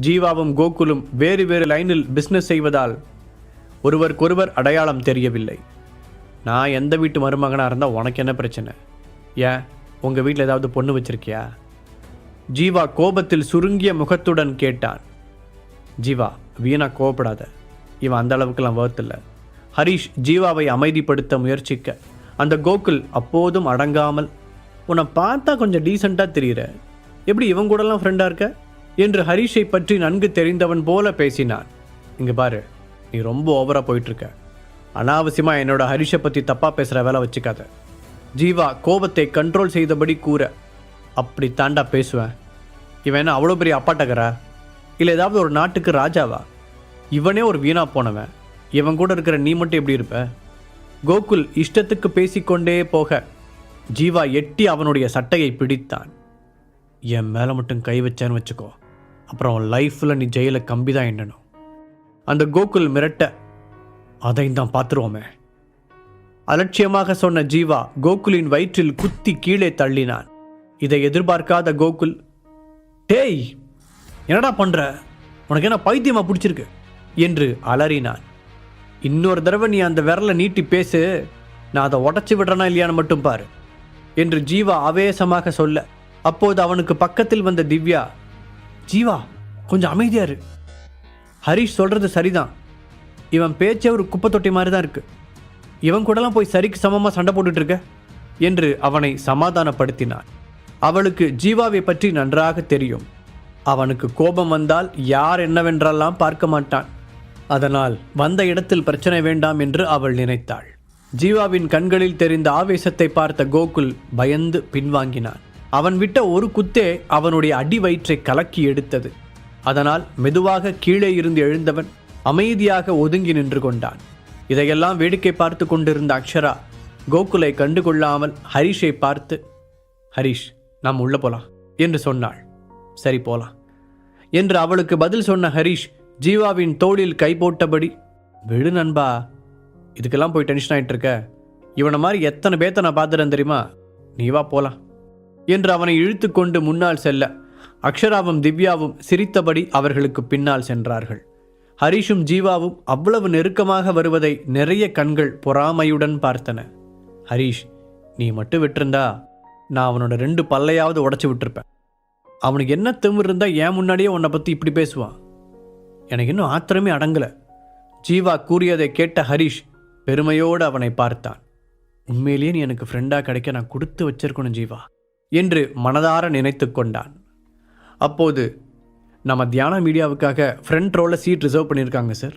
ஜீவாவும் கோகுலும் வேறு வேறு லைனில் பிஸ்னஸ் செய்வதால் ஒருவருக்கொருவர் அடையாளம் தெரியவில்லை. நான் எந்த வீட்டு மருமகனாக இருந்தால் உனக்கு என்ன பிரச்சனை? ஏன் உங்கள் வீட்டில் ஏதாவது பொண்ணு வச்சிருக்கியா? ஜீவா கோபத்தில் சுருங்கிய முகத்துடன் கேட்டான். ஜீவா, வீணா கோபப்படாத, இவன் அந்த அளவுக்குலாம் வர்த்தில்லை. ஹரீஷ் ஜீவாவை அமைதிப்படுத்த முயற்சிக்க அந்த கோகுல் அப்போதும் அடங்காமல், உன்னை பார்த்தா கொஞ்சம் டீசெண்டாக தெரிகிற, எப்படி இவன் கூடலாம் ஃப்ரெண்டாக இருக்க என்று ஹரீஷை பற்றி நன்கு தெரிந்தவன் போல பேசினான். இங்கே பாரு, நீ ரொம்ப ஓவராக போயிட்டுருக்க. அனாவசியமாக என்னோட ஹரிஷை பற்றி தப்பாக பேசுகிற வேலை வச்சுக்காத. ஜீவா கோபத்தை கண்ட்ரோல் செய்தபடி கூற, அப்படி தாண்டா பேசுவேன். இவன் என்ன அவ்வளோ பெரிய அப்பாட்டக்கரா? இல்லை ஏதாவது ஒரு நாட்டுக்கு ராஜாவா? இவனே ஒரு வீணா போனவன். இவன் கூட இருக்கிற நீ மட்டும் எப்படி இருப்ப? கோகுல் இஷ்டத்துக்கு பேசிக்கொண்டே போக ஜீவா எட்டி அவனுடைய சட்டையை பிடித்தான். என் மேலே மட்டும் கை வச்சேன்னு வச்சுக்கோ, அப்புறம் லைஃப்பில் நீ ஜெயில கம்பி தான் எண்ணணும். அந்த கோகுல் மிரட்ட, அதையும் தான் பார்த்துருவோமே. அலட்சியமாக சொன்ன ஜீவா கோகுலின் வயிற்றில் குத்தி கீழே தள்ளினான். இதை எதிர்பார்க்காத கோகுல், டேய் என்னடா பண்ற, உனக்கு என்ன பைத்தியமா பிடிச்சிருக்கு என்று அலறினான். இன்னொரு தடவை நீ அந்த விரலை நீட்டி பேசு, நான் அதை உடச்சி விடுறேனா இல்லையான்னு மட்டும் பாரு என்று ஜீவா ஆவேசமாக சொல்ல, அப்போது அவனுக்கு பக்கத்தில் வந்த திவ்யா, ஜீவா கொஞ்சம் அமைதியாரு, ஹரீஷ் சொல்றது சரிதான், இவன் பேச்சே ஒரு குப்பை தொட்டி மாதிரி தான் இருக்கு, இவன் கூடலாம் போய் சரிக்கு சமமாக சண்டை போட்டுட்டு இருக்க என்று அவனை சமாதானப்படுத்தினான். அவளுக்கு ஜீவாவை பற்றி நன்றாக தெரியும். அவனுக்கு கோபம் வந்தால் யார் என்னவென்றெல்லாம் பார்க்க மாட்டான். அதனால் வந்த இடத்தில் பிரச்சனை வேண்டாம் என்று அவள் நினைத்தாள். ஜீவாவின் கண்களில் தெரிந்த ஆவேசத்தை பார்த்த கோகுல் பயந்து பின்வாங்கினான். அவன் விட்ட ஒரு குத்தே அவனுடைய அடி வயிற்றை கலக்கி எடுத்தது. அதனால் மெதுவாக கீழே இருந்து எழுந்தவன் அமைதியாக ஒதுங்கி நின்று கொண்டான். இதையெல்லாம் வேடிக்கை பார்த்து கொண்டிருந்த அக்ஷரா கோகுலை கண்டுகொள்ளாமல் ஹரிஷை பார்த்து, ஹரிஷ் நாம் உள்ள போலாம் என்று சொன்னாள். சரி போலாம் என்று அவளுக்கு பதில் சொன்ன ஹரீஷ் ஜீவாவின் தோளில் கை போட்டபடி, விடு நண்பா, இதுக்கெல்லாம் போய் டென்ஷன் ஆகிட்டு இருக்க, இவனை மாதிரி எத்தனை பேத்த நான் பார்த்துறேன் தெரியுமா, நீ வா போலாம் என்று அவனை இழுத்து கொண்டு முன்னால் செல்ல அக்ஷராவும் திவ்யாவும் சிரித்தபடி அவர்களுக்கு பின்னால் சென்றார்கள். ஹரீஷும் ஜீவாவும் அவ்வளவு நெருக்கமாக வருவதை நிறைய கண்கள் பொறாமையுடன் பார்த்தன. ஹரீஷ், நீ மட்டும் விட்டிருந்தா நான் அவனோட 2 பல்லையாவது உடச்சி விட்டுருப்பேன். அவனுக்கு என்ன திமிரு இருந்தால் ஏன் முன்னாடியே உன்னை பற்றி இப்படி பேசுவான்? எனக்கு இன்னும் ஆத்திரமே அடங்கலை. ஜீவா கூறியதை கேட்ட ஹரீஷ் பெருமையோடு அவனை பார்த்தான். உண்மையிலேயே நீ எனக்கு ஃப்ரெண்டாக கிடைக்க நான் கொடுத்து வச்சிருக்கணும் ஜீவா என்று மனதார நினைத்து கொண்டான். அப்போது, நம்ம தியானா மீடியாவுக்காக ஃப்ரண்ட் ரோவில் சீட் ரிசர்வ் பண்ணியிருக்காங்க சார்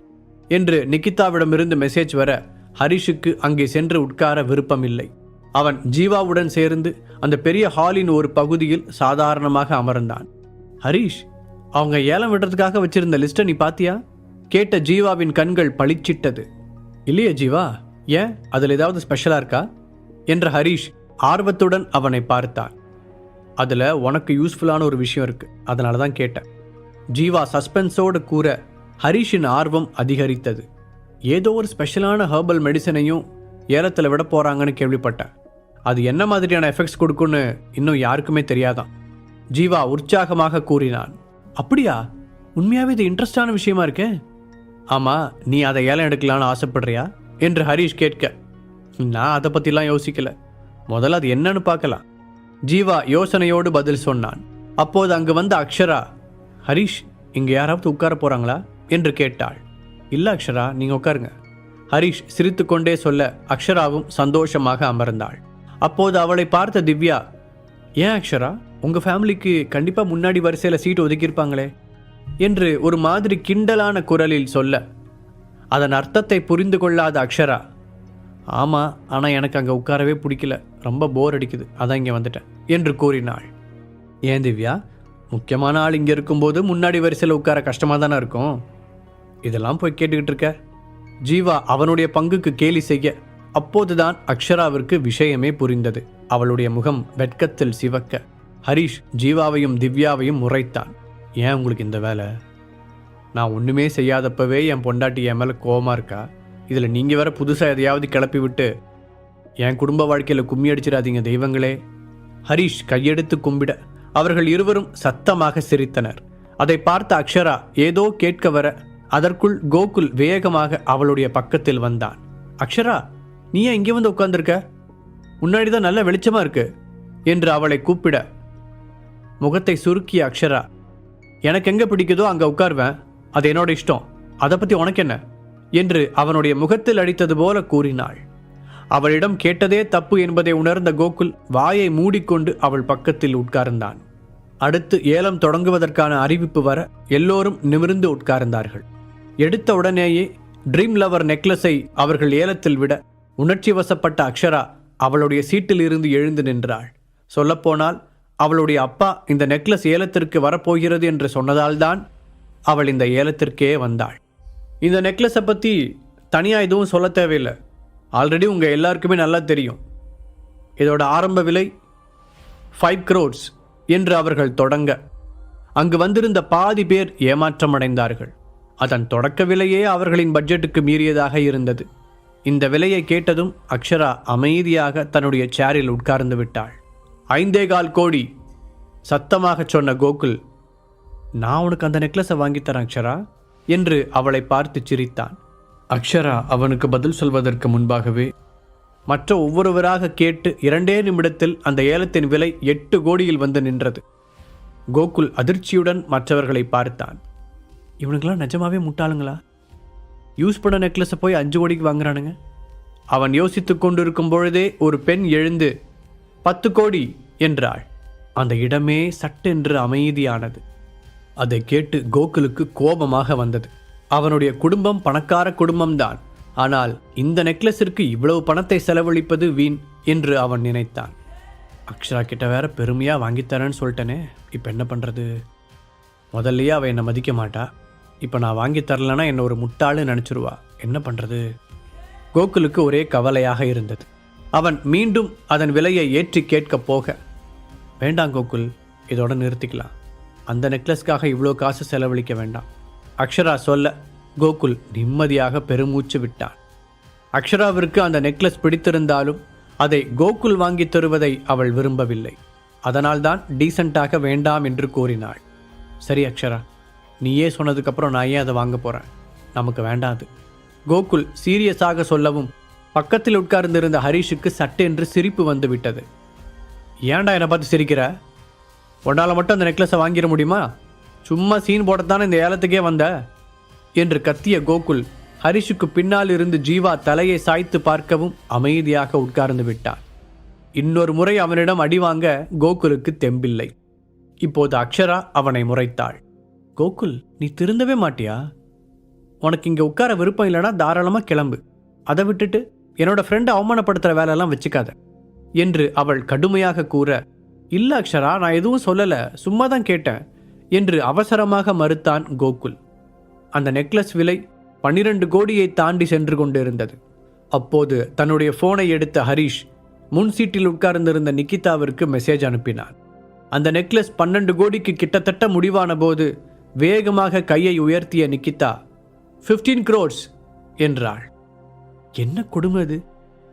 என்று நிகிதாவிடமிருந்து மெசேஜ் வர ஹரீஷுக்கு அங்கே சென்று உட்கார விருப்பமில்லை. அவன் ஜீவாவுடன் சேர்ந்து அந்த பெரிய ஹாலின் ஒரு பகுதியில் சாதாரணமாக அமர்ந்தான். ஹரீஷ், அவங்க ஏலம் விடுறதுக்காக வச்சிருந்த லிஸ்ட்டை நீ பாத்தியா? கேட்ட ஜீவாவின் கண்கள் பளிச்சிட்டது. இல்லையே ஜீவா, ஏன் அதில் ஏதாவது ஸ்பெஷலாக இருக்கா என்ற ஹரீஷ் ஆர்வத்துடன் அவனை பார்த்தான். அதில் உனக்கு யூஸ்ஃபுல்லான ஒரு விஷயம் இருக்கு, அதனால தான் கேட்டேன். ஜீவா சஸ்பென்ஸோடு கூற ஹரீஷின் ஆர்வம் அதிகரித்தது. ஏதோ ஒரு ஸ்பெஷலான ஹெர்பல் மெடிசனையும் ஏலத்தில் விட போகிறாங்கன்னு கேள்விப்பட்டேன். அது என்ன மாதிரியான எஃபெக்ட்ஸ் கொடுக்குன்னு இன்னும் யாருக்குமே தெரியாதான். ஜீவா உற்சாகமாக கூறினான். அப்படியா? உண்மையாகவே இது இன்ட்ரெஸ்டான விஷயமா இருக்கே. ஆமாம், நீ அதை ஏலம் எடுக்கலான்னு ஆசைப்படுறியா என்று ஹரீஷ் கேட்க, நான் அதை பற்றிலாம் யோசிக்கல, முதல்ல அது என்னன்னு பார்க்கலாம். ஜீவா யோசனையோடு பதில் சொன்னான். அப்போது அங்கு வந்த அக்ஷரா, ஹரீஷ் இங்கே யாராவது உட்கார போகிறாங்களா என்று கேட்டாள். இல்லை அக்ஷரா, நீங்கள் உட்காருங்க. ஹரீஷ் சிரித்து கொண்டே சொல்ல அக்ஷராவும் சந்தோஷமாக அமர்ந்தாள். அப்போது அவளை பார்த்த திவ்யா, ஏன் அக்ஷரா, உங்கள் ஃபேமிலிக்கு கண்டிப்பாக முன்னாடி வரிசையில் சீட்டு ஒதுக்கியிருப்பாங்களே என்று ஒரு மாதிரி கிண்டலான குரலில் சொல்ல, அதன் அர்த்தத்தை புரிந்து கொள்ளாத அக்ஷரா, ஆமாம், ஆனால் எனக்கு அங்கே உட்காரவே பிடிக்கல, ரொம்ப போர் அடிக்குது, அதான் இங்கே வந்துட்டேன் என்று கூறினாள். ஏன் திவ்யா, முக்கியமான ஆள் இங்கே இருக்கும்போது முன்னாடி வரிசையில் உட்கார கஷ்டமாக தானே இருக்கும், இதெல்லாம் போய் கேட்டுக்கிட்டு இருக்க? ஜீவா அவனுடைய பங்குக்கு கேலி செய்ய அப்போதுதான் அக்ஷராவிற்கு விஷயமே புரிந்தது. அவளுடைய முகம் வெட்கத்தில் சிவக்க ஹரீஷ் ஜீவாவையும் திவ்யாவையும் முறைத்தான். ஏன் உங்களுக்கு இந்த வேலை? நான் ஒன்றுமே செய்யாதப்பவே என் பொண்டாட்டி என் மேலே கோவமாக இருக்கா, இதில் நீங்கள் வேற புதுசாக எதையாவது கிளப்பி விட்டு என் குடும்ப வாழ்க்கையில் கும்மி அடிச்சிடாதீங்க தெய்வங்களே. ஹரீஷ் கையெடுத்து கும்பிட அவர்கள் இருவரும் சத்தமாக சிரித்தனர். அதை பார்த்த அக்ஷரா ஏதோ கேட்க வர அதற்குள் கோகுல் வேகமாக அவளுடைய பக்கத்தில் வந்தான். அக்ஷரா, நீ ஏன் இங்கே வந்து உட்கார்ந்திருக்க? முன்னாடி தான் நல்ல வெளிச்சமா இருக்கு என்று அவளை கூப்பிட முகத்தை சுருக்கிய அக்ஷரா, எனக்கு எங்க பிடிக்குதோ அங்க உட்கார்வேன், அது என்னோட இஷ்டம், அதை பத்தி உனக்கு என்ன என்று அவனுடைய முகத்தில் அடித்தது போல கூறினாள். அவளிடம் கேட்டதே தப்பு என்பதை உணர்ந்த கோகுல் வாயை மூடிக்கொண்டு அவள் பக்கத்தில் உட்கார்ந்தான். அடுத்து ஏலம் தொடங்குவதற்கான அறிவிப்பு வர எல்லோரும் நிமிர்ந்து உட்கார்ந்தார்கள். எடுத்த உடனேயே ட்ரீம் லவர் நெக்லஸை அவர்கள் ஏலத்தில் விட உணர்ச்சி வசப்பட்ட அக்ஷரா அவளுடைய சீட்டில் இருந்து எழுந்து நின்றாள். சொல்லப்போனால் அவளுடைய அப்பா இந்த நெக்லஸ் ஏலத்திற்கு வரப்போகிறது என்று சொன்னதால்தான் அவள் இந்த ஏலத்திற்கே வந்தாள். இந்த நெக்லஸை பற்றி தனியாக எதுவும் சொல்ல தேவையில்லை, ஆல்ரெடி உங்கள் எல்லாருக்குமே நல்லா தெரியும். இதோட ஆரம்ப விலை 5 crores என்று அவர்கள் தொடங்க அங்கு வந்திருந்த பாதி பேர் ஏமாற்றமடைந்தார்கள். அதன் தொடக்க விலையே அவர்களின் பட்ஜெட்டுக்கு மீறியதாக இருந்தது. இந்த விலையை கேட்டதும் அக்ஷரா அமைதியாக தன்னுடைய சேரில் உட்கார்ந்து விட்டாள். 5.25 கோடி சத்தமாக சொன்ன கோகுல், நான் உனக்கு அந்த நெக்லஸை வாங்கித்தரேன் அக்ஷரா என்று அவளை பார்த்து சிரித்தான். அக்ஷரா அவனுக்கு பதில் சொல்வதற்கு முன்பாகவே மற்ற ஒவ்வொருவராக கேட்டு 2 நிமிடத்தில் அந்த ஏலத்தின் விலை 8 கோடியில் வந்து நின்றது. கோகுல் அதிர்ச்சியுடன் மற்றவர்களை பார்த்தான். இவனுக்கெல்லாம் நிஜமாவே முட்டாளுங்களா? யூஸ் பண்ண நெக்லஸை போய் 5 கோடிக்கு வாங்குறானுங்க. அவன் யோசித்துக் கொண்டிருக்கும் பொழுதே ஒரு பெண் எழுந்து 10 கோடி என்றாள். அந்த இடமே சட்டென்று அமைதியானது. அதை கேட்டு கோகுலுக்கு கோபமாக வந்தது. அவனுடைய குடும்பம் பணக்கார குடும்பம்தான், ஆனால் இந்த நெக்லஸிற்கு இவ்வளவு பணத்தை செலவழிப்பது வீண் என்று அவன் நினைத்தான். அக்ஷரா கிட்ட வேற பெருமையாக வாங்கித்தரேன்னு சொல்லிட்டேனே, இப்போ என்ன பண்ணுறது? முதல்லையே அவள் என்னை மதிக்க மாட்டா, இப்போ நான் வாங்கி தரலன்னா என்னை ஒரு முட்டாளு நினச்சிருவா, என்ன பண்ணுறது? கோகுலுக்கு ஒரே கவலையாக இருந்தது. அவன் மீண்டும் அதன் விலையை ஏற்றி கேட்கப் போக, வேண்டாம் கோகுல், இதோட நிறுத்திக்கலாம், அந்த நெக்லஸ்க்காக இவ்வளோ காசு செலவழிக்க வேண்டாம் அக்ஷரா சொல்ல கோகுல் நிம்மதியாக பெருமூச்சு விட்டான். அக்ஷராவிற்கு அந்த நெக்லஸ் பிடித்திருந்தாலும் அதை கோகுல் வாங்கி தருவதை அவள் விரும்பவில்லை. அதனால்தான் டீசெண்டாக வேண்டாம் என்று கூறினாள். சரி அக்ஷரா, நீயே சொன்னதுக்கப்புறம் நான் ஏன் அதை வாங்க போகிறேன், நமக்கு வேண்டாது. கோகுல் சீரியஸாக சொல்லவும் பக்கத்தில் உட்கார்ந்திருந்த ஹரிஷுக்கு சட்டென்று சிரிப்பு வந்து விட்டது. ஏன்டா என்னை பார்த்து சிரிக்கிற? உன்னால் மட்டும் அந்த நெக்லஸை வாங்கிட முடியுமா? சும்மா சீன் போடத்தானே இந்த ஏலத்துக்கே வந்த என்று கத்திய கோகுல் ஹரிஷுக்கு பின்னால் இருந்து ஜீவா தலையை சாய்த்து பார்க்கவும் அமைதியாக உட்கார்ந்து விட்டான். இன்னொரு முறை அவனிடம் அடி வாங்க கோகுலுக்கு தெம்பில்லை. இப்போது அக்ஷரா அவனை முறைத்தாள். கோகுல், நீ திருந்தவே மாட்டியா? உனக்கு இங்கே உட்கார விருப்பம் இல்லைனா தாராளமாக கிளம்பு, அதை விட்டுட்டு என்னோட ஃப்ரெண்டை அவமானப்படுத்துகிற வேலையெல்லாம் வச்சுக்காத என்று அவள் கடுமையாக கூற, இல்லை அக்ஷரா, நான் எதுவும் சொல்லலை, சும்மா தான் கேட்டேன் என்று அவசரமாக மறுத்தான் கோகுல். அந்த நெக்லஸ் விலை 12 கோடியை தாண்டி சென்று கொண்டிருந்தது. அப்போது தன்னுடைய போனை எடுத்த ஹரிஷ் முன் சீட்டில் உட்கார்ந்திருந்த நிக்கிதாவிற்கு மெசேஜ் அனுப்பினான். அந்த நெக்லஸ் 12 கோடிக்கு கிட்டத்தட்ட முடிவான போது வேகமாக கையை உயர்த்திய நிக்கிதா 15 crores என்றாள். என்ன கொடுமை இது?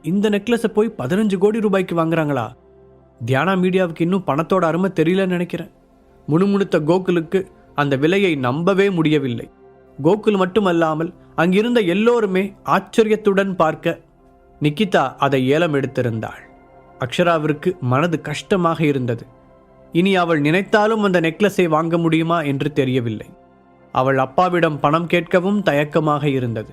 இந்த நெக்லஸை போய் 15 கோடி ரூபாய்க்கு வாங்குறாங்களா? தியானா மீடியாவுக்கு இன்னும் பணத்தோட அருமை தெரியலன்னு நினைக்கிறேன். முணுமுணுத்த கோகுலுக்கு அந்த விலையை நம்பவே முடியவில்லை. கோகுல் மட்டுமல்லாமல் அங்கிருந்த எல்லோருமே ஆச்சரியத்துடன் பார்க்க நிக்கிதா அதை ஏலம் எடுத்திருந்தாள். அக்ஷராவிற்கு மனது கஷ்டமாக இருந்தது. இனி அவள் நினைத்தாலும் அந்த நெக்லஸை வாங்க முடியுமா என்று தெரியவில்லை. அவள் அப்பாவிடம் பணம் கேட்கவும் தயக்கமாக இருந்தது.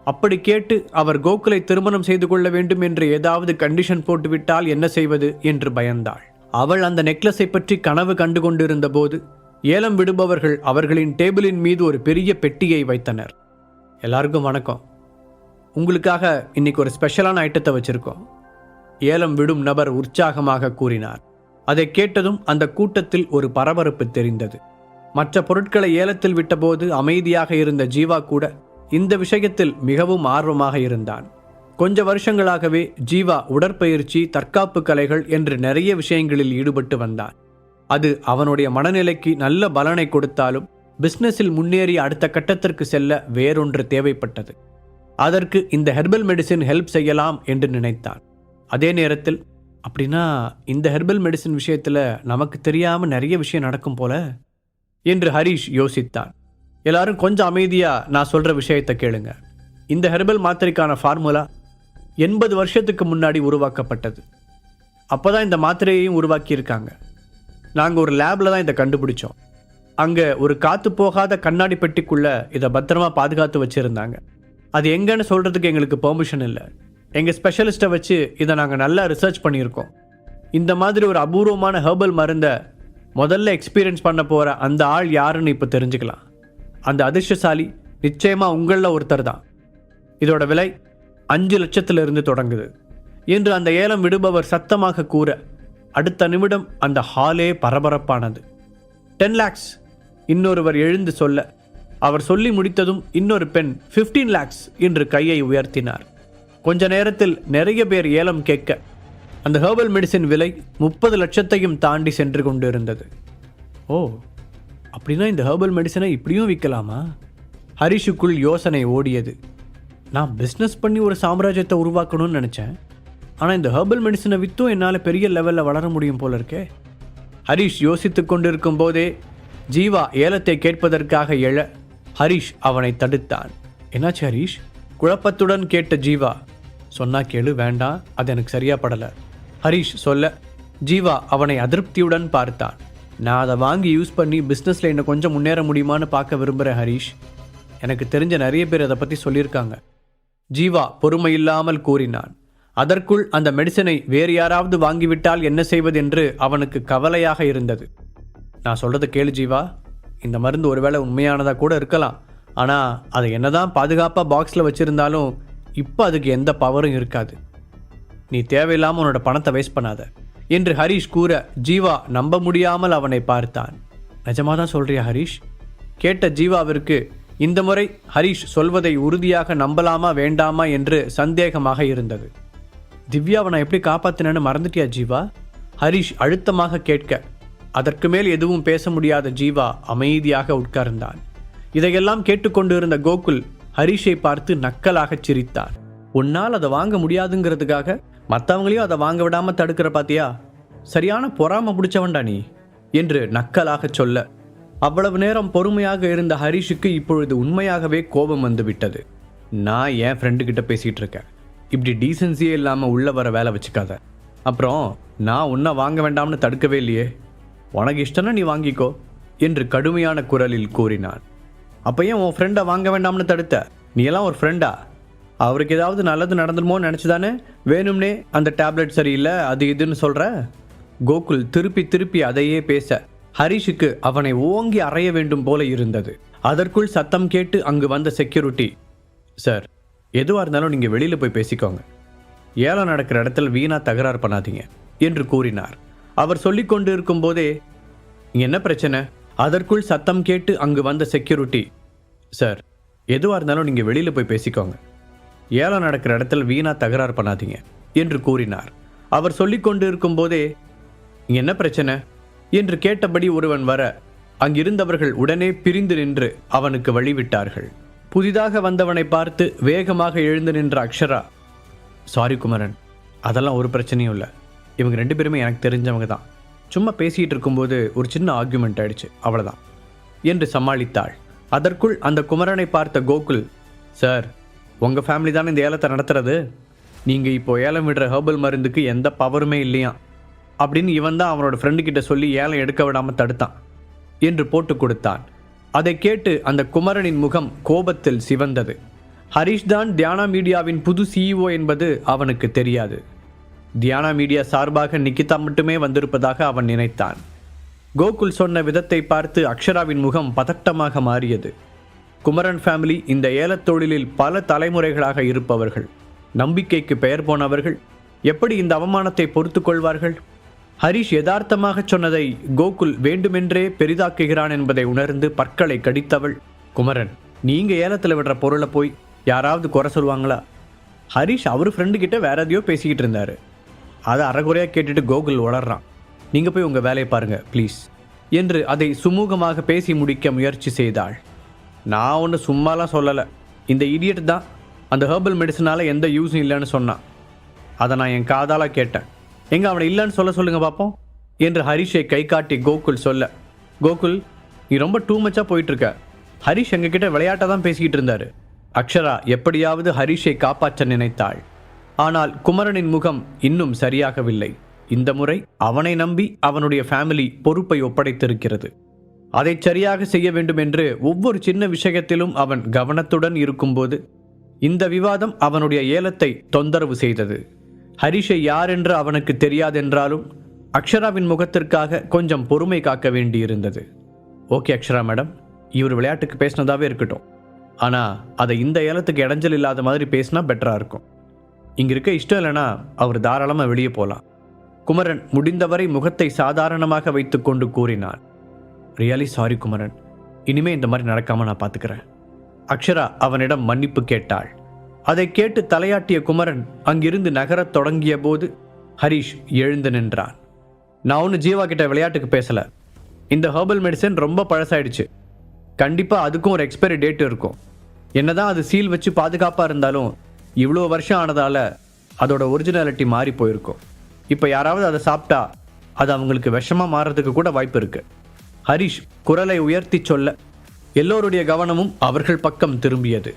அப்படி கேட்டு அவர் கோகுலை திருமணம் செய்து கொள்ள வேண்டும் என்று ஏதாவது கண்டிஷன் போட்டுவிட்டால் என்ன செய்வது என்று பயந்தாள். அவள் அந்த நெக்லஸை பற்றி கனவு கண்டு கொண்டிருந்த போது ஏலம் விடுபவர்கள் அவர்களின் டேபிளின் மீது ஒரு பெரிய பெட்டியை வைத்தனர். எல்லாருக்கும் வணக்கம், உங்களுக்காக இன்னைக்கு ஒரு ஸ்பெஷலான ஐட்டத்தை வச்சிருக்கோம், ஏலம் விடும் நபர் உற்சாகமாக கூறினார். அதை கேட்டதும் அந்த கூட்டத்தில் ஒரு பரபரப்பு தெரிந்தது. மற்ற பொருட்களை ஏலத்தில் விட்டபோது அமைதியாக இருந்த ஜீவா கூட இந்த விஷயத்தில் மிகவும் ஆர்வமாக இருந்தான். கொஞ்ச வருஷங்களாகவே ஜீவா உடற்பயிற்சி, தற்காப்பு கலைகள் என்று நிறைய விஷயங்களில் ஈடுபட்டு வந்தான். அது அவனுடைய மனநிலைக்கு நல்ல பலனை கொடுத்தாலும் பிஸ்னஸில் முன்னேறி அடுத்த கட்டத்திற்கு செல்ல வேறொன்று தேவைப்பட்டது. அதற்கு இந்த ஹெர்பல் மெடிசின் ஹெல்ப் செய்யலாம் என்று நினைத்தான். அதே நேரத்தில், அப்படின்னா இந்த ஹெர்பல் மெடிசின் விஷயத்தில் நமக்கு தெரியாமல் நிறைய விஷயம் நடக்கும் போல, என்று ஹரிஷ் யோசித்தான். எல்லாரும் கொஞ்சம் அமைதியா நான் சொல்ற விஷயத்தை கேளுங்க. இந்த ஹெர்பல் மாத்திரைக்கான ஃபார்முலா 80 வருஷத்துக்கு முன்னாடி உருவாக்கப்பட்டது. அப்போதான் இந்த மாத்திரையையும் உருவாக்கியிருக்காங்க. நாங்கள் ஒரு லேபில் தான் இதை கண்டுபிடிச்சோம். அங்கே ஒரு காற்று போகாத கண்ணாடி பெட்டிக்குள்ள இதை பத்திரமா பாதுகாத்து வச்சுருந்தாங்க. அது எங்கன்னு சொல்கிறதுக்கு எங்களுக்கு பெர்மிஷன் இல்லை. எங்கள் ஸ்பெஷலிஸ்ட்டை வச்சு இதை நாங்கள் நல்லா ரிசர்ச் பண்ணியிருக்கோம். இந்த மாதிரி ஒரு அபூர்வமான ஹெர்பல் மருந்தை முதல்ல எக்ஸ்பீரியன்ஸ் பண்ண போகிற அந்த ஆள் யாருன்னு இப்போ தெரிஞ்சுக்கலாம். அந்த அதிர்ஷ்டசாலி நிச்சயமாக உங்களில் ஒருத்தர் தான். இதோட விலை 5 லட்சத்திலிருந்து தொடங்குது என்று அந்த ஏலம் விடுபவர் சத்தமாக கூற அடுத்த நிமிடம் அந்த ஹாலே பரபரப்பானது. 10 lakhs இன்னொருவர் எழுந்து சொல்ல, அவர் சொல்லி முடித்ததும் இன்னொரு பெண் 15 lakhs என்று கையை உயர்த்தினார். கொஞ்ச நேரத்தில் நிறைய பேர் ஏலம் கேட்க அந்த ஹெர்பல் மெடிசின் விலை 30 லட்சத்தையும் தாண்டி சென்று கொண்டு இருந்தது. ஓ, அப்படின்னா இந்த ஹெர்பல் மெடிசனை இப்படியும் விற்கலாமா? ஹரிஷுக்குள் யோசனை ஓடியது. நான் பிஸ்னஸ் பண்ணி ஒரு சாம்ராஜ்யத்தை உருவாக்கணும்னு நினச்சேன். ஆனால் இந்த ஹெர்பல் மெடிசனை விற்றும் என்னால் பெரிய லெவலில் வளர முடியும் போல இருக்கே. ஹரிஷ் யோசித்து கொண்டிருக்கும் போதே ஜீவா ஏலத்தை கேட்பதற்காக எழ ஹரிஷ் அவனை தடுத்தான். என்னாச்சு ஹரிஷ்? குழப்பத்துடன் கேட்ட ஜீவா. சொன்னா கேளு, வேண்டாம், அது எனக்கு சரியா படலை. ஹரிஷ் சொல்ல ஜீவா அவனை அதிருப்தியுடன் பார்த்தான். நான் அதை வாங்கி யூஸ் பண்ணி பிஸ்னஸில் இன்னும் கொஞ்சம் முன்னேற முடியுமான்னு பார்க்க விரும்புகிறேன் ஹரிஷ். எனக்கு தெரிஞ்ச நிறைய பேர் அதை பற்றி சொல்லியிருக்காங்க. ஜீவா பொறுமையில்லாமல் கூறினான். அதற்குள் அந்த மெடிசனை வேறு யாராவது வாங்கிவிட்டால் என்ன செய்வது என்று அவனுக்கு கவலையாக இருந்தது. நான் சொல்கிறத கேளு ஜீவா, இந்த மருந்து ஒருவேளை உண்மையானதாக கூட இருக்கலாம். ஆனால் அதை என்னதான் பாதுகாப்பாக பாக்ஸில் வச்சுருந்தாலும் இப்போ அதுக்கு எந்த பவரும் இருக்காது. நீ தேவையில்லாமல் உன்னோட பணத்தை வேஸ்ட் பண்ணாத என்று ஹரிஷ் கூற ஜீவா நம்ப முடியாமல் அவனை பார்த்தான். நிஜமாக தான் சொல்கிறியா ஹரிஷ்? கேட்ட ஜீவாவிற்கு இந்த முறை ஹரிஷ் சொல்வதை உறுதியாக நம்பலாமா வேண்டாமா என்று சந்தேகமாக இருந்தது. திவ்யாவை நான் எப்படி காப்பாற்றினேன்னு மறந்துட்டியா ஜீவா? ஹரிஷ் அழுத்தமாக கேட்க அதற்கு மேல் எதுவும் பேச முடியாத ஜீவா அமைதியாக உட்கார்ந்தான். இதையெல்லாம் கேட்டுக்கொண்டு இருந்த கோகுல் ஹரிஷை பார்த்து நக்கலாக சிரித்தார். உன்னால் அதை வாங்க முடியாதுங்கிறதுக்காக மற்றவங்களையும் அதை வாங்க விடாமல் தடுக்கிற பாத்தியா? சரியான பொறாம பிடிச்சவன்டா நீ என்று நக்கலாக சொல்ல அவ்வளவு நேரம் பொறுமையாக இருந்த ஹரிஷுக்கு இப்பொழுது உண்மையாகவே கோபம் வந்து விட்டது. நான் என் ஃப்ரெண்டு கிட்ட பேசிகிட்டு இருக்கேன், இப்படி டீசன்சியே இல்லாமல் உள்ள வர வேலை வச்சுக்காத. அப்புறம் நான் உன்னை வாங்க வேண்டாம்னு தடுக்கவே இல்லையே, உனக்கு இஷ்டம்னா நீ வாங்கிக்கோ என்று கடுமையான குரலில் கூறினான். அப்போ ஏன் உன் ஃப்ரெண்டை வாங்க வேண்டாம்னு தடுத்த? நீ எல்லாம் ஒரு ஃப்ரெண்டா? அவருக்கு ஏதாவது நல்லது நடந்துருமோன்னு நினச்சிதானே வேணும்னே அந்த டேப்லெட் சரியில்லை அது இதுன்னு சொல்கிற? கோகுல் திருப்பி திருப்பி அதையே பேச ஹரிஷுக்கு அவனை ஓங்கி அறைய வேண்டும் போல இருந்தது. அதற்குள் சத்தம் கேட்டு அங்கு வந்த செக்யூரிட்டி, சார், எதுவாக இருந்தாலும் நீங்கள் வெளியில் போய் பேசிக்கோங்க, ஏலம் நடக்கிற இடத்துல வீணா தகராறு பண்ணாதீங்க என்று கூறினார். அவர் சொல்லிக் கொண்டு இருக்கும் போதே என்ன பிரச்சனை? அதற்குள் சத்தம் கேட்டு அங்கு வந்த செக்யூரிட்டி, சார், எதுவாக இருந்தாலும் நீங்கள் வெளியில் போய் பேசிக்கோங்க, ஏலம் நடக்கிற இடத்துல வீணா தகராறு பண்ணாதீங்க என்று கூறினார். அவர் சொல்லிக் கொண்டு இருக்கும் போதே என்ன பிரச்சனை என்று கேட்டபடி ஒருவன் வர அங்கிருந்தவர்கள் உடனே பிரிந்து நின்று அவனுக்கு வழிவிட்டார்கள். புதிதாக வந்தவனை பார்த்து வேகமாக எழுந்து நின்ற அக்ஷரா, சாரி குமரன், அதெல்லாம் ஒரு பிரச்சனையும் இல்லை, இவங்க 2 பேருமே எனக்கு தெரிஞ்சவங்க தான், சும்மா பேசிகிட்டு இருக்கும்போது ஒரு சின்ன ஆர்கியூமெண்ட் ஆயிடுச்சு, அவ்வளோதான் என்று சமாளித்தாள். அதற்குள் அந்த குமரனை பார்த்த கோகுல், சார், உங்கள் ஃபேமிலி தானே இந்த ஏலத்தை நடத்துறது, நீங்கள் இப்போ ஏலம் விடுற ஹெர்பல் மருந்துக்கு எந்த பவருமே இல்லையா அப்படின்னு இவன் தான் அவனோட ஃப்ரெண்டு கிட்ட சொல்லி ஏலம் எடுக்க விடாமல் தடுத்தான் என்று போட்டு கொடுத்தான். அதை கேட்டு அந்த குமரனின் முகம் கோபத்தில் சிவந்தது. ஹரிஷ் தான் தியானா மீடியாவின் புது CEO என்பது அவனுக்கு தெரியாது. தியானா மீடியா சார்பாக நிகிதா மட்டுமே வந்திருப்பதாக அவன் நினைத்தான். கோகுல் சொன்ன விதத்தை பார்த்து அக்ஷராவின் முகம் பதட்டமாக மாறியது. குமரன் ஃபேமிலி இந்த ஏலத் தொழிலில் பல தலைமுறைகளாக இருப்பவர்கள், நம்பிக்கைக்கு பெயர் போனவர்கள், எப்படி இந்த அவமானத்தை பொறுத்து கொள்வார்கள்? ஹரிஷ் யதார்த்தமாக சொன்னதை கோகுல் வேண்டுமென்றே பெரிதாக்குகிறான் என்பதை உணர்ந்து பற்களை கடித்தவள், குமரன், நீங்க ஏலத்தில் விடுற பொருளை போய் யாராவது குறை சொல்லுவாங்களா? ஹரிஷ் அவர் ஃப்ரெண்டு கிட்ட வேற எதையோ பேசிக்கிட்டு இருந்தாரு, அதை அறகுறையாக கேட்டுட்டு கோகுல் வளர்றான், நீங்கள் போய் உங்கள் வேலையை பாருங்கள் ப்ளீஸ் என்று அதை சுமூகமாக பேசி முடிக்க முயற்சி செய்தாள். நான் ஒன்று சும்மாலாம் சொல்லலை, இந்த இடியட் தான் அந்த ஹெர்பல் மெடிசனால் எந்த யூஸும் இல்லைன்னு சொன்னான், அதை நான் என் காதால் கேட்டேன், எங்கே அவனை இல்லைன்னு சொல்ல சொல்லுங்கள் பார்ப்போம் என்று ஹரிஷை கை காட்டி கோகுல் சொல்ல, கோகுல், நீ ரொம்ப டூ மச்சாக போயிட்டுருக்க. ஹரிஷ் எங்ககிட்ட விளையாட்டாக தான் பேசிக்கிட்டு இருந்தார். அக்ஷரா எப்படியாவது ஹரிஷை காப்பாற்ற நினைத்தாள். ஆனால் குமரனின் முகம் இன்னும் சரியாகவில்லை. இந்த முறை அவனை நம்பி அவனுடைய ஃபேமிலி பொறுப்பை ஒப்படைத்திருக்கிறது. அதை சரியாக செய்ய வேண்டும் என்று ஒவ்வொரு சின்ன விஷயத்திலும் அவன் கவனத்துடன் இருக்கும்போது இந்த விவாதம் அவனுடைய ஏலத்தை தொந்தரவு செய்தது. ஹரிஷை யார் என்று அவனுக்கு தெரியாதென்றாலும் அக்ஷராவின் முகத்திற்காக கொஞ்சம் பொறுமை காக்க வேண்டியிருந்தது. ஓகே அக்ஷரா மேடம், இவர் விளையாட்டுக்கு பேசினதாகவே இருக்கட்டும். ஆனால் அதை இந்த ஏலத்துக்கு இடைஞ்சல் இல்லாத மாதிரி பேசினா பெட்டராக இருக்கும். இங்கே இருக்க இஷ்டம் இல்லைன்னா அவர் தாராளமாக வெளியே போகலாம். குமரன் முடிந்தவரை முகத்தை சாதாரணமாக வைத்துக்கொண்டு கூறினான். ரியலி சாரி குமரன், இனிமே இந்த மாதிரி நடக்காமல் நான் பார்த்துக்கிறேன். அக்ஷரா அவனிடம் மன்னிப்பு கேட்டாள். அதை கேட்டு தலையாட்டிய குமரன் அங்கிருந்து நகரத் தொடங்கிய போது ஹரிஷ் எழுந்து நின்றான். நான் ஒன்று ஜீவா கிட்ட விளையாட்டுக்கு பேசலை. இந்த ஹெர்பல் மெடிசன் ரொம்ப பழசாயிடுச்சு. கண்டிப்பாக அதுக்கும் ஒரு எக்ஸ்பைரி டேட் இருக்கும். என்னதான் அது சீல் வச்சு பாதுகாப்பாக இருந்தாலும் இவ்வளோ வருஷம் ஆனதால் அதோட ஒரிஜினாலிட்டி மாறி போயிருக்கும். இப்போ யாராவது அதை சாப்பிட்டா அது அவங்களுக்கு விஷமாக மாறுறதுக்கு கூட வாய்ப்பு இருக்குது. ஹரிஷ் குரலை உயர்த்தி சொல்ல எல்லோருடைய கவனமும் அவர்கள் பக்கம் திரும்பியது.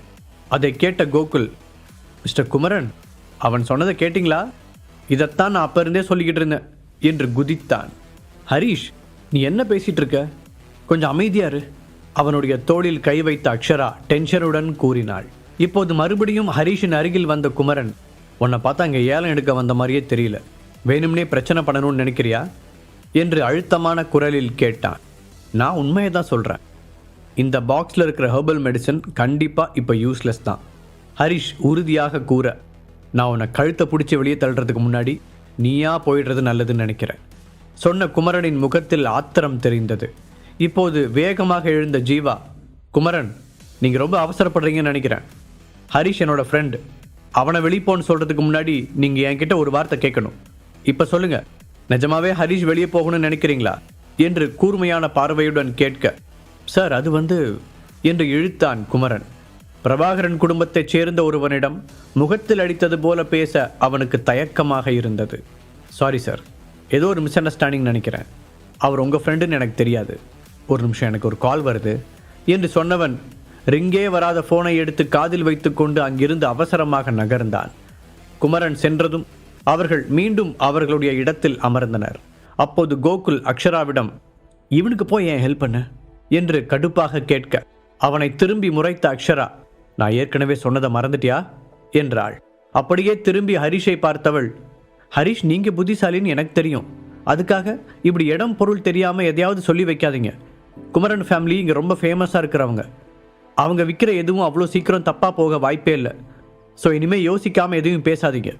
அதை கேட்ட கோகுல், மிஸ்டர் குமரன், அவன் சொன்னதை கேட்டிங்களா? இதைத்தான் நான் அப்போ இருந்தே சொல்லிக்கிட்டு இருந்தேன் என்று குதித்தான். ஹரிஷ், நீ என்ன பேசிகிட்டு இருக்க? கொஞ்சம் அமைதியாரு. அவனுடைய தோளில் கை வைத்த அக்ஷரா டென்ஷனுடன் கூறினாள். இப்போது மறுபடியும் ஹரிஷின் அருகில் வந்த குமரன், உன்னை பார்த்தா அங்கே ஏலம் எடுக்க வந்த மாதிரியே தெரியல. வேணும்னே பிரச்சனை பண்ணணும்னு நினைக்கிறியா என்று அழுத்தமான குரலில் கேட்டான். நான் உண்மையை தான் சொல்கிறேன். இந்த பாக்ஸில் இருக்கிற ஹெர்பல் மெடிசன் கண்டிப்பாக இப்போ யூஸ்லெஸ் தான். ஹரிஷ் உறுதியாக கூற, நான் உன்னை கழுத்தை பிடிச்சி வெளியே தள்ளுறதுக்கு முன்னாடி நீயா போயிடுறது நல்லதுன்னு நினைக்கிறேன். சொன்ன குமரனின் முகத்தில் ஆத்திரம் தெரிந்தது. இப்போது வேகமாக எழுந்த ஜீவா, குமரன், நீங்கள் ரொம்ப அவசரப்படுறீங்கன்னு நினைக்கிறேன். ஹரிஷ் என்னோட ஃப்ரெண்டு. அவனை வெளிப்போன்னு சொல்கிறதுக்கு முன்னாடி நீங்கள் என்கிட்ட ஒரு வார்த்தை கேட்கணும். இப்போ சொல்லுங்கள், நிஜமாவே ஹரிஷ் வெளியே போகணும்னு நினைக்கிறீங்களா என்று கூர்மையான பார்வையுடன் கேட்க, சார் அது என்று இழுத்தான் குமரன். பிரபாகரன் குடும்பத்தைச் சேர்ந்த ஒருவனிடம் முகத்தில் அடித்தது போல பேச அவனுக்கு தயக்கமாக இருந்தது. சாரி சார், ஏதோ ஒரு மிஸ் அண்டர்ஸ்டாண்டிங் நினைக்கிறேன். அவர் உங்கள் ஃப்ரெண்டுன்னு எனக்கு தெரியாது. ஒரு நிமிஷம், எனக்கு ஒரு கால் வருது என்று சொன்னவன் ரிங்கே வராத ஃபோனை எடுத்து காதில் வைத்துக்கொண்டு அங்கிருந்து அவசரமாக நகர்ந்தான். குமரன் சென்றதும் அவர்கள் மீண்டும் அவர்களுடைய இடத்தில் அமர்ந்தனர். அப்போது கோகுல் அக்ஷராவிடம், இவனுக்கு போய் ஏன் ஹெல்ப் பண்ண என்று கடுப்பாக கேட்க, அவனை திரும்பி முறைத்த அக்ஷரா, நான் ஏற்கனவே சொன்னதை மறந்துட்டியா என்றாள். அப்படியே திரும்பி ஹரிஷை பார்த்தவள், ஹரிஷ் நீங்கள் புத்திசாலின்னு எனக்கு தெரியும். அதுக்காக இப்படி இடம் பொருள் தெரியாமல் எதையாவது சொல்லி வைக்காதீங்க. குமரன் ஃபேமிலி இங்கே ரொம்ப ஃபேமஸாக இருக்கிறவங்க. அவங்க விற்கிற எதுவும் அவ்வளோ சீக்கிரம் தப்பாக போக வாய்ப்பே இல்லை. ஸோ இனிமேல் யோசிக்காமல் எதுவும் பேசாதீங்க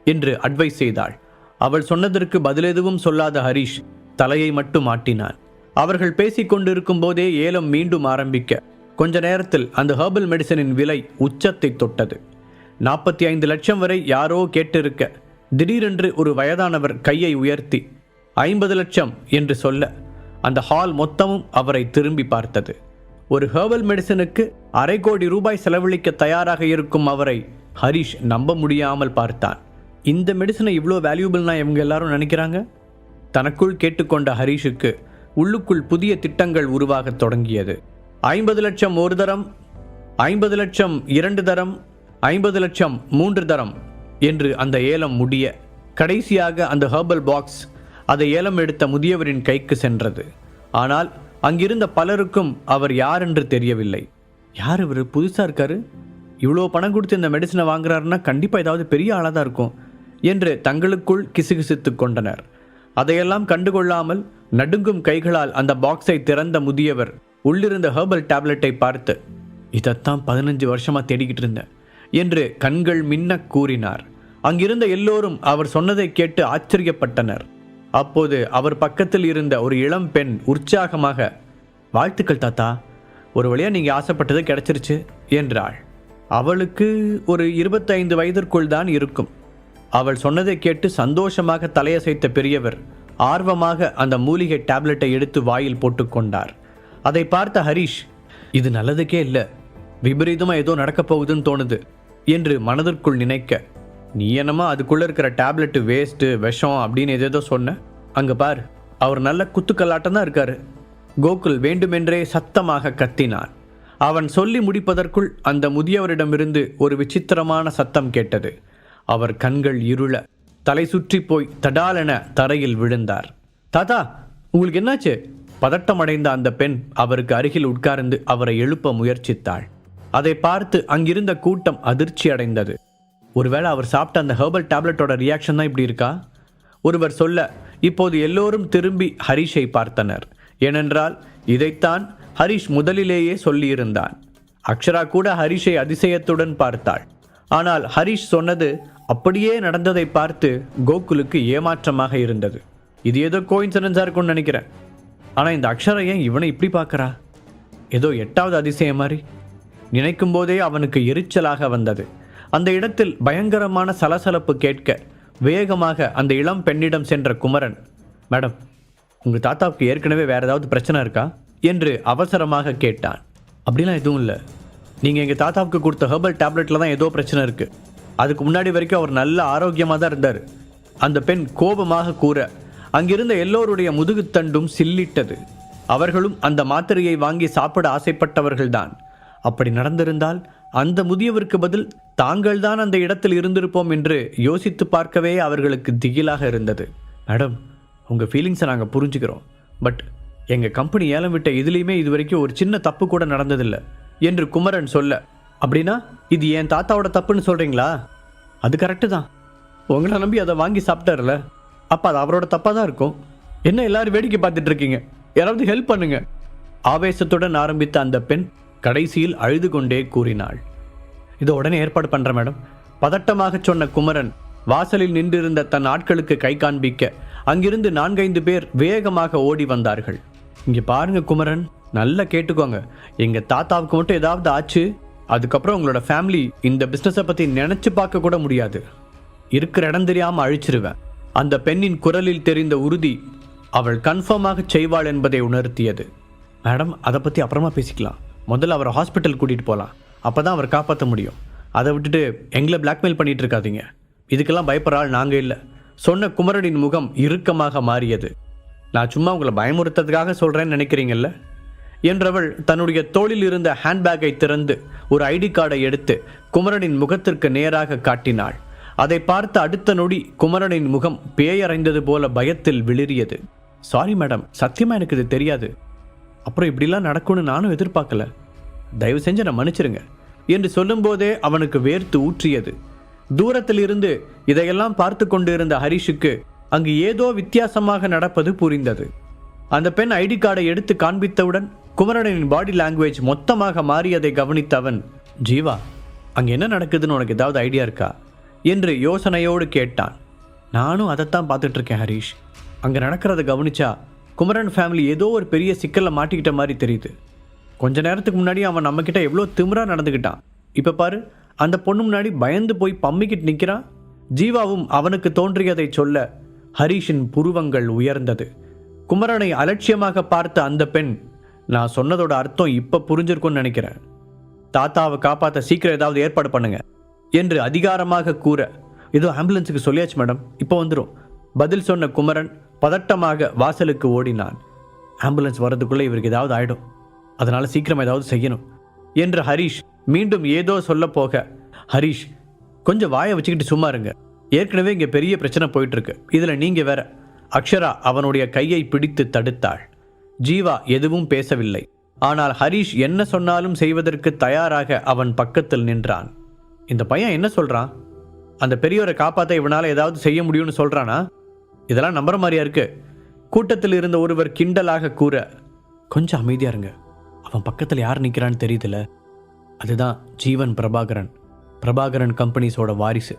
என்று அட்வைஸ் செய்தாள். அவள் சொன்னதற்கு பதில் எதுவும் சொல்லாத ஹரிஷ் தலையை மட்டும் ஆட்டினான். அவர்கள் பேசிக்கொண்டிருக்கும் போதே ஏலம் மீண்டும் ஆரம்பிக்க கொஞ்ச நேரத்தில் அந்த ஹெர்பல் மெடிசனின் விலை உச்சத்தை தொட்டது. 45 லட்சம் வரை யாரோ கேட்டிருக்க, திடீரென்று ஒரு வயதானவர் கையை உயர்த்தி 50 லட்சம் என்று சொல்ல அந்த ஹால் மொத்தமும் அவரை திரும்பி பார்த்தது. ஒரு ஹெர்பல் மெடிசனுக்கு $250 கோடி செலவழிக்க தயாராக இருக்கும் அவரை ஹரிஷ் நம்ப முடியாமல் பார்த்தான். இந்த மெடிசனை இவ்வளோ வேல்யூபிள்னா இவங்க எல்லாரும் நினைக்கிறாங்க? தனக்குள் கேட்டுக்கொண்ட ஹரிஷுக்கு உள்ளுக்குள் புதிய திட்டங்கள் உருவாகத் தொடங்கியது. 50 லட்சம் ஒரு தரம், 50 லட்சம் 2 தரம், 50 லட்சம் 3 தரம் என்று அந்த ஏலம் முடிய கடைசியாக அந்த ஹெர்பல் பாக்ஸ் அதை ஏலம் எடுத்த முதியவரின் கைக்கு சென்றது. ஆனால் அங்கிருந்த பலருக்கும் அவர் யார் என்று தெரியவில்லை. யார் இவர், புதுசாக இருக்காரு, இவ்வளோ பணம் கொடுத்து இந்த மெடிசனை வாங்குறாருன்னா கண்டிப்பாக ஏதாவது பெரிய ஆளாக தான் இருக்கும் என்று தங்களுக்குள் கிசுகிசுத்து கொண்டனர். அதையெல்லாம் கண்டுகொள்ளாமல் நடுங்கும் கைகளால் அந்த பாக்ஸை திறந்த முதியவர் உள்ளிருந்த ஹெர்பல் டேப்லெட்டை பார்த்து, இதைத்தான் 15 வருஷமாக தேடிக்கிட்டு இருந்தேன் என்று கண்கள் மின்ன கூறினார். அங்கிருந்த எல்லோரும் அவர் சொன்னதை கேட்டு ஆச்சரியப்பட்டனர். அப்போது அவர் பக்கத்தில் இருந்த ஒரு இளம் பெண் உற்சாகமாக, வாழ்த்துக்கள் தாத்தா, ஒரு வழியாக நீங்கள் ஆசைப்பட்டது கிடைச்சிருச்சு என்றாள். அவளுக்கு ஒரு 25 வயதிற்குள் தான் இருக்கும். அவள் சொன்னதை கேட்டு சந்தோஷமாக தலையசைத்த பெரியவர் ஆர்வமாக அந்த மூலிகை டேப்லெட்டை எடுத்து வாயில் போட்டுக்கொண்டார். அதை பார்த்த ஹரிஷ், இது நல்லதுக்கே இல்லை, விபரீதமாக ஏதோ நடக்கப் போகுதுன்னு தோணுது என்று மனதிற்குள் நினைக்க, நீ என்னமா அதுக்குள்ளே இருக்கிற டேப்லெட்டு வேஸ்ட்டு, விஷம் அப்படின்னு எதேதோ சொன்ன, அங்கே பார், அவர் நல்ல குத்துக்கல்லாட்டம் தான் இருக்காரு. கோகுல் வேண்டுமென்றே சத்தமாக கத்தினான். அவன் சொல்லி முடிப்பதற்குள் அந்த முதியவரிடமிருந்து ஒரு விசித்திரமான சத்தம் கேட்டது. அவர் கண்கள் இருள தலை சுற்றி போய் தடாலென தரையில் விழுந்தார். தாத்தா, உங்களுக்கு என்னாச்சு? பதட்டமடைந்த அந்த பெண் அவருக்கு அருகில் உட்கார்ந்து அவரை எழுப்ப முயற்சித்தாள். அதை பார்த்து அங்கிருந்த கூட்டம் அதிர்ச்சி அடைந்தது. ஒருவேளை அவர் சாப்பிட்ட அந்த ஹெர்பல் டேப்லெட்டோட ரியாக்ஷன் தான் இப்படி இருக்கா? ஒருவர் சொல்ல, இப்போது எல்லோரும் திரும்பி ஹரிஷை பார்த்தனர். ஏனென்றால் இதைத்தான் ஹரிஷ் முதலிலேயே சொல்லியிருந்தான். அக்ஷரா கூட ஹரிஷை அதிசயத்துடன் பார்த்தாள். ஆனால் ஹரிஷ் சொன்னது அப்படியே நடந்ததை பார்த்து கோகுலுக்கு ஏமாற்றமாக இருந்தது. இது ஏதோ கோயின்சிடன்ஸாக இருக்கும்னு நினைக்கிறேன். ஆனால் இந்த அக்ஷரா ஏன் இவனை இப்படி பார்க்குறா? ஏதோ 8வது அதிசயம் மாதிரி. நினைக்கும் போதே அவனுக்கு எரிச்சலாக வந்தது. அந்த இடத்தில் பயங்கரமான சலசலப்பு கேட்க வேகமாக அந்த இளம் பெண்ணிடம் சென்ற குமரன், மேடம், உங்கள் தாத்தாவுக்கு ஏற்கனவே வேறு ஏதாவது பிரச்சனை இருக்கா என்று அவசரமாக கேட்டான். அப்படிலாம் எதுவும் இல்லை. நீங்கள் எங்கள் தாத்தாவுக்கு கொடுத்த ஹெர்பல் டேப்லெட்டில் தான் ஏதோ பிரச்சனை இருக்குது. அதுக்கு முன்னாடி வரைக்கும் அவர் நல்ல ஆரோக்கியமாக தான் இருந்தார். அந்த பெண் கோபமாக கூற அங்கிருந்த எல்லோருடைய முதுகுத்தண்டும் சில்லிட்டது. அவர்களும் அந்த மாத்திரையை வாங்கி சாப்பிட ஆசைப்பட்டவர்கள்தான். அப்படி நடந்திருந்தால் அந்த முதியவருக்கு பதில் தாங்கள் தான் அந்த இடத்தில் இருந்திருப்போம் என்று யோசித்து பார்க்கவே அவர்களுக்கு திகிலாக இருந்தது. மேடம், உங்கள் ஃபீலிங்ஸை நாங்கள் புரிஞ்சுக்கிறோம். பட் எங்கள் கம்பெனி ஏலம் விட்ட இதுலேயுமே இது வரைக்கும் ஒரு சின்ன தப்பு கூட நடந்ததில்லை என்று குமரன் சொல்ல, அப்படின்னா இது என் தாத்தாவோட தப்புன்னு சொல்கிறீங்களா? அது கரெக்டு தான். உங்களை நம்பி அதை வாங்கி சாப்பிட்டார்ல, அப்போ அது அவரோட தப்பாக தான் இருக்கும். என்ன எல்லாரும் வேடிக்கை பார்த்துட்டு இருக்கீங்க? யாராவது ஹெல்ப் பண்ணுங்க. ஆவேசத்துடன் ஆரம்பித்த அந்த பெண் கடைசியில் அழுது கொண்டே கூறினாள், இதை உடனே ஏற்பாடு பண்ணுறேன் மேடம். பதட்டமாக சொன்ன குமரன் வாசலில் நின்றிருந்த தன் ஆட்களுக்கு கை காண்பிக்க அங்கிருந்து 4-5 பேர் வேகமாக ஓடி வந்தார்கள். இங்கே பாருங்க குமரன், நல்லா கேட்டுக்கோங்க. எங்கள் தாத்தாவுக்கு மட்டும் ஏதாவது ஆச்சு, அதுக்கப்புறம் உங்களோட ஃபேமிலி இந்த பிஸ்னஸை பற்றி நினச்சி பார்க்க கூட முடியாது. இருக்கிற இடம் தெரியாமல் அழிச்சிருவேன். அந்த பெண்ணின் குரலில் தெரிந்த உறுதி அவள் கன்ஃபார்மாக செய்வாள் என்பதை உணர்த்தியது. மேடம், அதை பற்றி அப்புறமா பேசிக்கலாம். முதல்ல அவரை ஹாஸ்பிட்டல் கூட்டிகிட்டு போகலாம். அப்போ தான் அவர் காப்பாற்ற முடியும். அதை விட்டுட்டு எங்களை பிளாக்மெயில் பண்ணிகிட்டு இருக்காதீங்க. இதுக்கெல்லாம் பயப்படுற ஆள் நாங்கள் இல்லை. சொன்ன குமரனின் முகம் இறுக்கமாக மாறியது. நான் சும்மா உங்களை பயமுறுத்ததுக்காக சொல்கிறேன்னு நினைக்கிறீங்கல்ல என்றவள் தன்னுடைய தோளில் இருந்த ஹேண்ட்பேக்கை திறந்து ஒரு ஐடி கார்டை எடுத்து குமரனின் முகத்திற்கு நேராக காட்டினாள். அதை பார்த்த அடுத்த நொடி குமரனின் முகம் பேயறைந்தது போல பயத்தில் விளிரியது. சாரி மேடம், சத்தியமாக எனக்கு இது தெரியாது. அப்புறம் இப்படிலாம் நடக்கும்னு நானும் எதிர்பார்க்கல. தயவு செஞ்சு நான் மன்னிச்சிருங்க என்று சொல்லும்போதே அவனுக்கு வேர்த்து ஊற்றியது. தூரத்தில் இருந்து இதையெல்லாம் பார்த்து கொண்டு இருந்த ஹரிஷுக்கு அங்கு ஏதோ வித்தியாசமாக நடப்பது புரிந்தது. அந்த பெண் ஐடி கார்டை எடுத்து காண்பித்தவுடன் குமரனின் பாடி லாங்குவேஜ் மொத்தமாக மாறியதை கவனித்த அவன், ஜீவா, அங்கே என்ன நடக்குதுன்னு உனக்கு ஏதாவது ஐடியா இருக்கா என்று யோசனையோடு கேட்டான். நானும் அதைத்தான் பார்த்துட்டு இருக்கேன் ஹரிஷ். அங்கே நடக்கிறத கவனிச்சா குமரன் ஃபேமிலி ஏதோ ஒரு பெரிய சிக்கலில் மாட்டிக்கிட்ட மாதிரி தெரியுது. கொஞ்ச நேரத்துக்கு முன்னாடி அவன் நம்மக்கிட்ட எவ்வளோ திமிராக நடந்துக்கிட்டான். இப்போ பாரு, அந்த பொண்ணு முன்னாடி பயந்து போய் பம்மிக்கிட்டு நிற்கிறான். ஜீவாவும் அவனுக்கு தோன்றியதை சொல்ல ஹரிஷின் புருவங்கள் உயர்ந்தது. குமரனை அலட்சியமாக பார்த்த அந்த பெண், நான் சொன்னதோட அர்த்தம் இப்போ புரிஞ்சிருக்கும்னு நினைக்கிறேன். தாத்தாவை காப்பாற்ற சீக்கிரம் ஏதாவது ஏற்பாடு பண்ணுங்க என்று அதிகாரமாக கூற, ஏதோ ஆம்புலன்ஸுக்கு சொல்லியாச்சு மேடம், இப்போ வந்துடும் பதில் சொன்ன குமரன் பதட்டமாக வாசலுக்கு ஓடினான். ஆம்புலன்ஸ் வர்றதுக்குள்ளே இவருக்கு ஏதாவது ஆகிடும், அதனால் சீக்கிரம் ஏதாவது செய்யணும் என்று ஹரிஷ் மீண்டும் ஏதோ சொல்ல போக, ஹரிஷ் கொஞ்சம் வாயை வச்சுக்கிட்டு சும்மா இருங்க. ஏற்கனவே இங்கே பெரிய பிரச்சனை போயிட்டுருக்கு, இதில் நீங்கள் வேற. அக்ஷரா அவனுடைய கையை பிடித்து தடுத்தாள். ஜீவா எதுவும் பேசவில்லை. ஆனால் ஹரிஷ் என்ன சொன்னாலும் செய்வதற்கு தயாராக அவன் பக்கத்தில் நின்றான். இந்த பையன் என்ன சொல்கிறான்? அந்த பெரியவரை காப்பாற்ற இவனால் ஏதாவது செய்ய முடியும்னு சொல்கிறானா? இதெல்லாம் நம்புற மாதிரியா இருக்கு. கூட்டத்தில் இருந்த ஒருவர் கிண்டலாக கூற, கொஞ்சம் அமைதியா இருங்க, அவன் பக்கத்தில் யார் நிற்கிறான்னு தெரியுதுல, அதுதான் ஜீவன் பிரபாகரன். பிரபாகரன் கம்பெனிஸோட வாரிசு.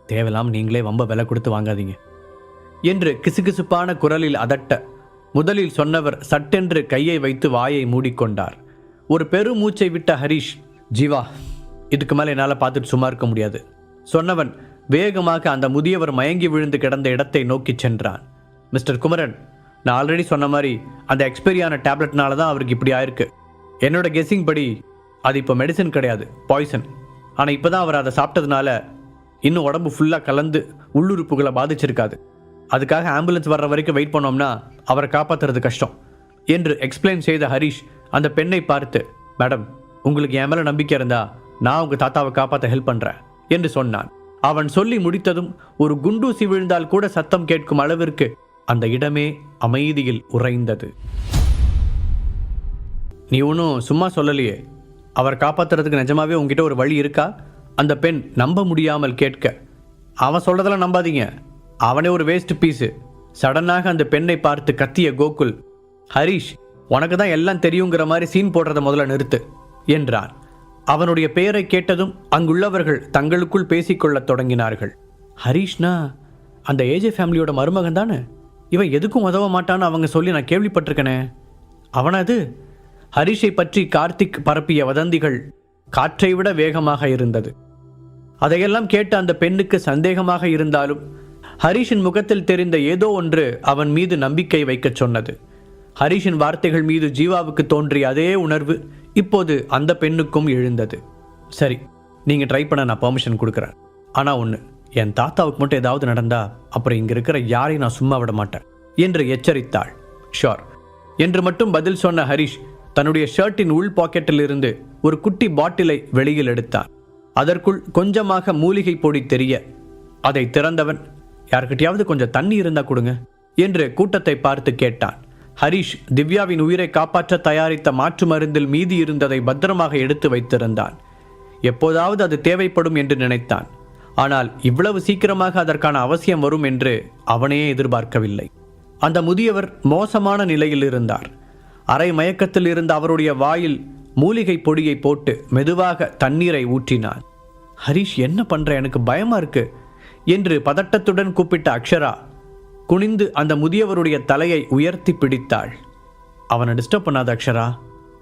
தேவையில்லாம நீங்களே வம்ப விலை கொடுத்து வாங்காதீங்க என்று கிசுகிசுப்பான குரலில் அதட்ட, முதலில் சொன்னவர் சட்டென்று கையை வைத்து வாயை மூடிக்கொண்டார். ஒரு பெருமூச்சை விட்ட ஹரிஷ், ஜீவா, இதுக்கு மேலே என்னால் பார்த்துட்டு சும்மா இருக்க முடியாது சொன்னவன் வேகமாக அந்த முதியவர் மயங்கி விழுந்து கிடந்த இடத்தை நோக்கி சென்றான். மிஸ்டர் குமரன், நான் ஆல்ரெடி சொன்ன மாதிரி அந்த எக்ஸ்பைரியான டேப்லெட்னால தான் அவருக்கு இப்படி ஆயிருக்கு. என்னோட கெஸ்ஸிங் படி அது இப்போ மெடிசன் கிடையாது, பாய்சன். ஆனால் இப்போ தான் அவர் அதை சாப்பிட்டதுனால இன்னும் உடம்பு ஃபுல்லாக கலந்து உள்ளுறுப்புகளை பாதிச்சிருக்காது. அதுக்காக ஆம்புலன்ஸ் வர்ற வரைக்கும் வெயிட் பண்ணோம்னா அவரை காப்பாற்றுறது கஷ்டம். என்று எக்ஸ்பிளைன் செய்த ஹரிஷ் அந்த பெண்ணை பார்த்து, மேடம், உங்களுக்கு என் மேல நம்பிக்கை இருந்தா நான் உங்க தாத்தாவை காப்பாற்ற ஹெல்ப் பண்றேன் என்று சொன்னான். அவன் சொல்லி முடித்ததும் ஒரு குண்டூசி விழுந்தால் கூட சத்தம் கேட்கும் அளவிற்கு அந்த இடமே அமைதியில் உறைந்தது. நீ ஒன்றும் சும்மா சொல்லலையே, அவர் காப்பாற்றுறதுக்கு நிஜமாவே உங்ககிட்ட ஒரு வழி இருக்கா? அந்த பெண் நம்ப முடியாமல் கேட்க, அவன் சொல்றதெல்லாம் நம்பாதீங்க, அவனே ஒரு வேஸ்ட் பீஸு. சடனாக அந்த பெண்ணை பார்த்து கத்திய கோகுல், ஹரிஷ், உனக்கு தான் எல்லாம் தெரியுங்கிற மாதிரி சீன் போடுறத முதல்ல நிறுத்து என்றான். அவனுடைய பெயரை கேட்டதும் அங்குள்ளவர்கள் தங்களுக்குள் பேசிக்கொள்ளத் தொடங்கினார்கள். ஹரிஷ்னா அந்த ஏஜே ஃபேமிலியோட மருமகன் தானே? இவன் எதுக்கும் உதவ மாட்டான்னு அவங்க சொல்லி நான் கேள்விப்பட்டிருக்கனே, அவனது? ஹரிஷை பற்றி கார்த்திக் பரப்பிய வதந்திகள் காற்றை விட வேகமாக இருந்தது. அதையெல்லாம் கேட்ட அந்த பெண்ணுக்கு சந்தேகமாக இருந்தாலும் ஹரிஷின் முகத்தில் தெரிந்த ஏதோ ஒன்று அவன் மீது நம்பிக்கை வைக்கச் சொன்னது. ஹரிஷின் வார்த்தைகள் மீது ஜீவாவுக்கு தோன்றிய அதே உணர்வு இப்போது அந்த பெண்ணுக்கும் எழுந்தது. சரி, நீங்கள் ட்ரை பண்ண நான் பெர்மிஷன் கொடுக்குறேன். ஆனால் ஒன்று, என் தாத்தாவுக்கு மட்டும் ஏதாவது நடந்தா அப்புறம் இங்கே இருக்கிற யாரையும் நான் சும்மா விட மாட்டேன் என்று எச்சரித்தாள். ஷோர் என்று மட்டும் பதில் சொன்ன ஹரிஷ் தன்னுடைய ஷர்ட்டின் உள் பாக்கெட்டில் இருந்து ஒரு குட்டி பாட்டிலை வெளியில் எடுத்தான். அதற்குள் கொஞ்சமாக மூலிகை பொடி தெரிய அதை திறந்தவன், யார்கிட்டயாவது கொஞ்சம் தண்ணி இருந்தா கொடுங்க என்று கூட்டத்தை பார்த்து கேட்டான். ஹரிஷ் திவ்யாவின் உயிரை காப்பாற்ற தயாரித்த மாற்று மருந்தில் மீதி இருந்ததை பத்திரமாக எடுத்து வைத்திருந்தான். எப்போதாவது அது தேவைப்படும் என்று நினைத்தான். ஆனால் இவ்வளவு சீக்கிரமாக அதற்கான அவசியம் வரும் என்று அவனே எதிர்பார்க்கவில்லை. அந்த முதியவர் மோசமான நிலையில் இருந்தார். அரை மயக்கத்தில் இருந்த அவருடைய வாயில் மூலிகை பொடியை போட்டு மெதுவாக தண்ணீரை ஊற்றினான். ஹரிஷ், என்ன பண்ற, எனக்கு பயமா இருக்கு என்று பதட்டத்துடன் கூப்பிட்ட அக்ஷரா குனிந்து அந்த முதியவருடைய தலையை உயர்த்தி பிடித்தாள். அவனை டிஸ்டர்ப் பண்ணாத அக்ஷரா,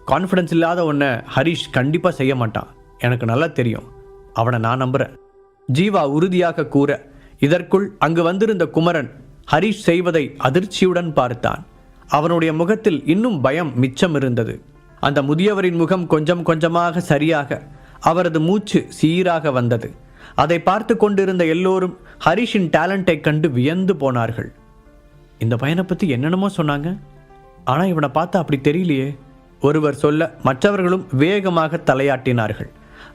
கான்ஃபிடன்ஸ் இல்லாத ஒன்றை ஹரிஷ் கண்டிப்பாக செய்ய மாட்டான், எனக்கு நல்லா தெரியும், அவனை நான் நம்புகிறேன் ஜீவா உறுதியாக கூற, இதற்குள் அங்கு வந்திருந்த குமரன் ஹரிஷ் செய்வதை அதிர்ச்சியுடன் பார்த்தான். அவனுடைய முகத்தில் இன்னும் பயம் மிச்சம் இருந்தது. அந்த முதியவரின் முகம் கொஞ்சம் கொஞ்சமாக சரியாக, அவரது மூச்சு சீராக வந்தது. அதை பார்த்து கொண்டிருந்த எல்லோரும் ஹரிஷின் டேலண்டை கண்டு வியந்து போனார்கள். இந்த பையனை பற்றி என்னென்னமோ சொன்னாங்க, ஆனால் இவனை பார்த்தா அப்படி தெரியலையே ஒருவர் சொல்ல, மற்றவர்களும் வேகமாக தலையாட்டினார்கள்.